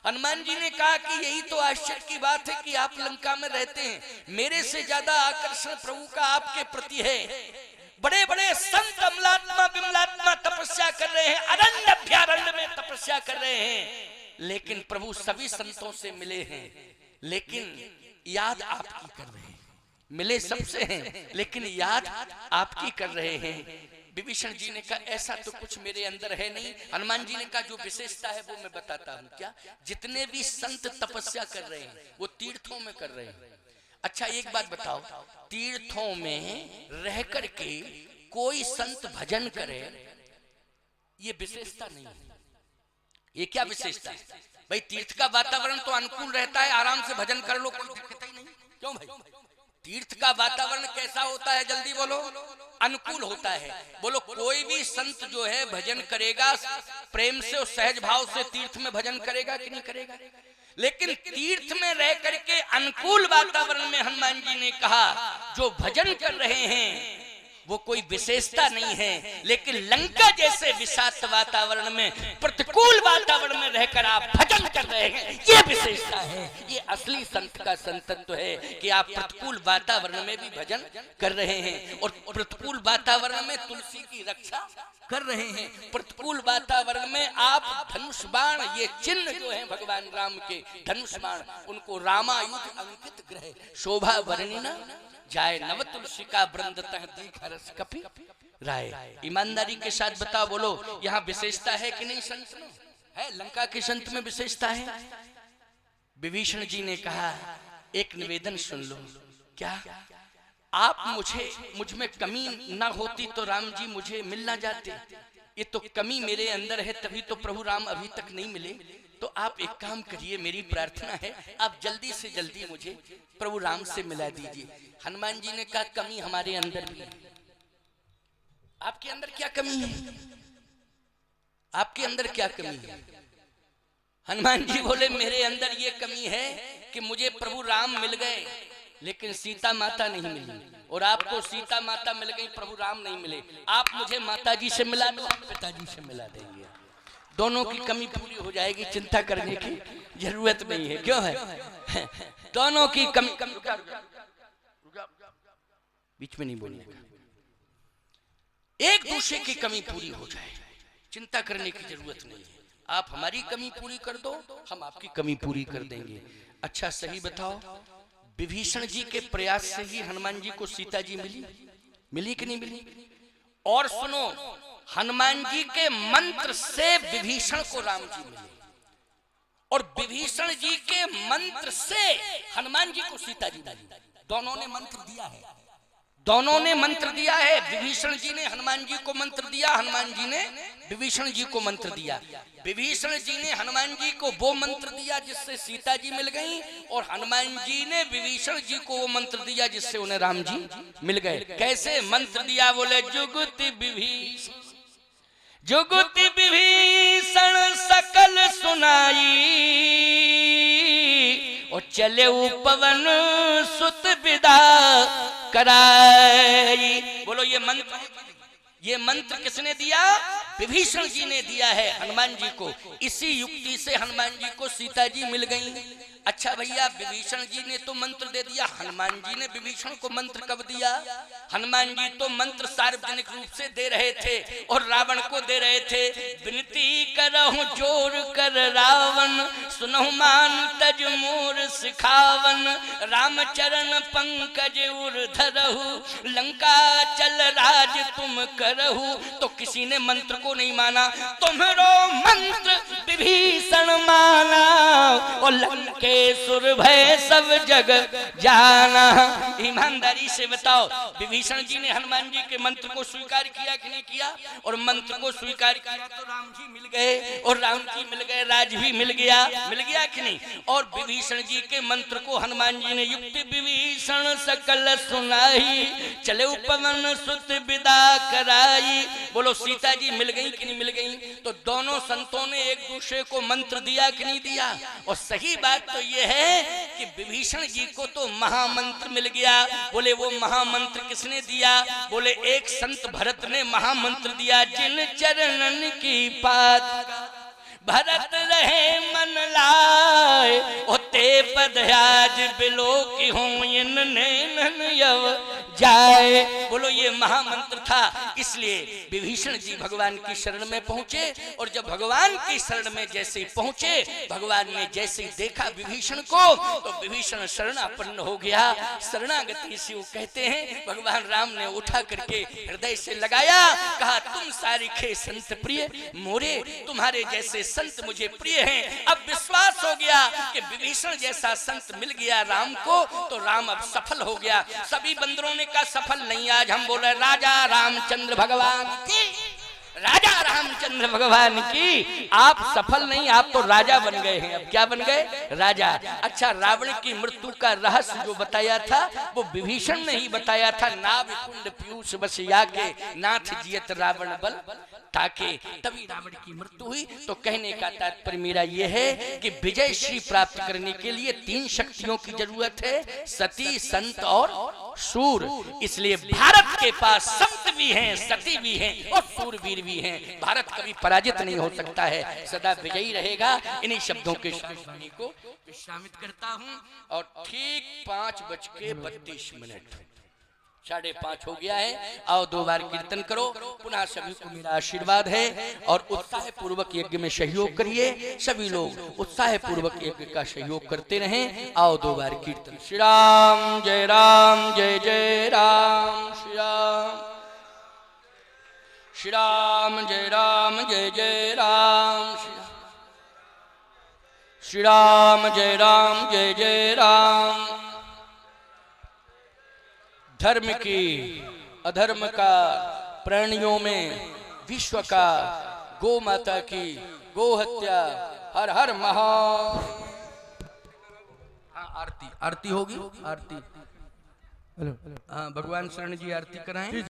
हनुमान जी ने कहा कि यही तो आश्चर्य की बात है कि आप लंका में रहते हैं, मेरे से ज्यादा आकर्षण प्रभु का आपके प्रति है। बड़े बड़े संत अमलात्मा विमलात्मा तपस्या कर रहे हैं, अरण्य अभ्यारण्य में तपस्या कर रहे हैं, लेकिन प्रभु सभी संतों से मिले हैं, लेकिन याद आपकी कर रहे हैं। मिले सबसे हैं लेकिन याद आपकी कर रहे हैं। विभीषण जी ने कहा ऐसा तो कुछ मेरे अंदर है नहीं। हनुमान जी ने कहा जो विशेषता है वो मैं बताता हूँ। क्या? जितने भी संत तपस्या कर रहे हैं वो तीर्थों में कर रहे हैं। अच्छा एक बात बताओ, तीर्थों में रह करके कोई संत भजन करे, ये विशेषता नहीं है। ये क्या विशेषता है भाई? तीर्थ का वातावरण तो अनुकूल रहता है, आराम से भजन कर लो, कोई दिक्कत ही नहीं। क्यों भाई? तीर्थ का वातावरण कैसा होता है? जल्दी बोलो। अनुकूल होता है। बोलो कोई भी संत जो है भजन करेगा प्रेम से और सहज भाव से, तीर्थ में भजन करेगा कि नहीं करेगा? लेकिन तीर्थ में रह करके अनुकूल वातावरण में हनुमान जी ने कहा जो भजन कर रहे हैं वो कोई विशेषता नहीं है, लेकिन लंका जैसे विषाक्त वातावरण में, प्रतिकूल वातावरण में रहकर आप भजन कर रहे हैं, ये विशेषता है। ये असली संत का संतत्व है कि आप प्रतिकूल वातावरण में भी भजन कर रहे हैं और प्रतिकूल वातावरण में तुलसी की रक्षा कर रहे हैं। प्रतिकूल वातावरण में आप धनुष बाण, ये चिन्ह जो है भगवान राम के धनुष बाण, उनको रामायुध अंकित ग्रह शोभा वर्णिना जाए नव तुलसी का वृंद तह देख हरस कपि राय। ईमानदारी के साथ बताओ, बोलो यहाँ विशेषता है कि नहीं? संत में है, लंका के संत में विशेषता है। विभीषण जी ने कहा एक निवेदन सुन लो। क्या? आप मुझ में कमी ना होती तो राम जी मुझे मिल ना जाते। ये तो कमी मेरे अंदर है, तभी तो प्रभु राम अभी तक नहीं मिले। तो आप एक काम करिए, मेरी प्रार्थना है आप जल्दी से जल्दी मुझे प्रभु राम से मिला दीजिए। हनुमान जी ने कहा कमी हमारे अंदर भी है। आपके अंदर क्या कमी है? आपके अंदर क्या कमी है? हनुमान जी बोले मेरे अंदर ये कमी है कि मुझे प्रभु राम मिल गए लेकिन सीता माता नहीं मिली, और आपको सीता माता मिल गई, प्रभु राम नहीं मिले। आप मुझे माता जी से मिला दो, पिताजी से मिला देंगे, दोनों की कमी पूरी हो जाएगी, चिंता करने की जरूरत नहीं है। क्यों है? दोनों की कमी बीच में नहीं बोलने का, एक दूसरे की कमी पूरी हो जाए, चिंता करने की जरूरत नहीं है। आप हमारी कमी पूरी कर दो, हम आपकी कमी पूरी कर देंगे। अच्छा सही बताओ, विभीषण जी के प्रयास से ही हनुमान जी को सीता जी मिली कि नहीं मिली? और सुनो, हनुमान जी के मंत्र से विभीषण को राम जी मिले, और विभीषण जी के मंत्र से हनुमान जी को सीता जी मिली। दोनों ने मंत्र दिया है, दोनों ने मंत्र दिया है। विभीषण जी ने हनुमान जी को मंत्र दिया, हनुमान जी ने विभीषण जी को मंत्र दिया। विभीषण जी ने हनुमान जी को वो मंत्र दिया जिससे सीता जी मिल गई, और हनुमान जी ने विभीषण जी को वो मंत्र दिया जिससे उन्हें राम जी मिल गए। कैसे मंत्र दिया? बोले जुगति विभीषण, जुगति विभीषण सकल सुनाई, चले पवन सुत विदा कराई। बोलो ये मंत्र किसने दिया? विभीषण जी ने दिया है हनुमान जी को। इसी युक्ति से हनुमान जी को सीता जी मिल गई। अच्छा भैया, विभीषण जी ने तो मंत्र दे दिया, हनुमान जी ने विभीषण को मंत्र कब दिया? हनुमान जी तो मंत्र सार्वजनिक रूप से दे रहे थे और रावण को दे रहे थे। विनती करहु जोर कर रावण, सुनहु मान तज मोर सिखावन। रामचरण पंकज उर धरहु, लंका चल राज तुम करहु। तो किसी ने मंत्र को नहीं माना, तुम्हारो मंत्र विभीषण माना और लंकेशुर भय सब जग जाना। ईमानदारी से बताओ, विभीषण जी ने हनुमान जी के मंत्र को स्वीकार किया कि नहीं किया? और मंत्र को स्वीकार किया तो राम जी मिल गए और राम जी मिल गए, राज भी मिल गया कि नहीं? और विभीषण जी के मंत्र को हनुमान जी ने युक्ति विभीषण सकल सुनाई, चले पवन सुत विदा कराई। बोलो सीता जी मिल गई कि नहीं मिल गई? तो दोनों संतों ने एक दूसरे को मंत्र दिया कि नहीं दिया? और सही बात तो यह है कि विभीषण जी को तो महामंत्र मिल गया। बोले वो महामंत्र किसने दिया? बोले एक संत भरत ने महामंत्र दिया, जिन चरणन की पाद भरत रहे मन लाए, ओते पद आज बिलो की हूं इन नैनन यव जाए। बोलो ये महामंत्र था। इसलिए विभीषण जी भगवान की शरण में पहुंचे और जब भगवान की शरण में जैसे पहुंचे, भगवान ने जैसे देखा विभीषण को तो विभीषण शरणापन्न हो गया। शरणागति से वो कहते हैं, भगवान राम ने उठा करके हृदय से लगाया, कहा तुम सारिखे संत प्रिय मोरे, तुम्हारे जैसे संत मुझे प्रिय हैं। अब विश्वास हो गया कि विभीषण जैसा संत मिल गया राम को, तो राम अब सफल हो गया। सभी बंदरों ने कहा सफल नहीं, आज हम बोले राजा रामचंद्र भगवान की, राजा रामचंद्र भगवान की। आप सफल नहीं, आप तो राजा बन गए हैं। अब क्या बन गए? राजा। अच्छा, रावण की मृत्यु का रहस्य जो बताया था वो विभीषण ने ही बताया था। नाभ कुंड पीयूष बस याके, नाथ जियत रावण बल ताके, तभी रावण की मृत्यु हुई। तो कहने का तात्पर्य मेरा यह है कि विजय श्री प्राप्त करने के लिए 3 शक्तियों की जरूरत है, सती, संत और सूर। इसलिए भारत के पास संत भी हैं, सती भी हैं और सूरवीर भी हैं। भारत कभी पराजित नहीं हो सकता है, सदा विजयी रहेगा। इन्हीं शब्दों के वाणी को विश्रामित करता हूं और ठीक 5:32 5:30 हो गया है। आओ 2 बार कीर्तन करो। पुनः सभी को मेरा आशीर्वाद है और उत्साह पूर्वक यज्ञ में सहयोग करिए। सभी लोग उत्साह पूर्वक यज्ञ का सहयोग करते रहें। आओ 2 बार कीर्तन। श्री राम जय राम, जय जय राम, श्री राम, श्री राम जय राम, जय जय राम, श्री राम जय राम, जय जय राम। धर्म की अधर्म का, प्राणियों में विश्व का, गौ माता की गो हत्या, हर हर महा। हाँ, आरती होगी, आरती। हाँ, भगवान शरण जी आरती कराएं।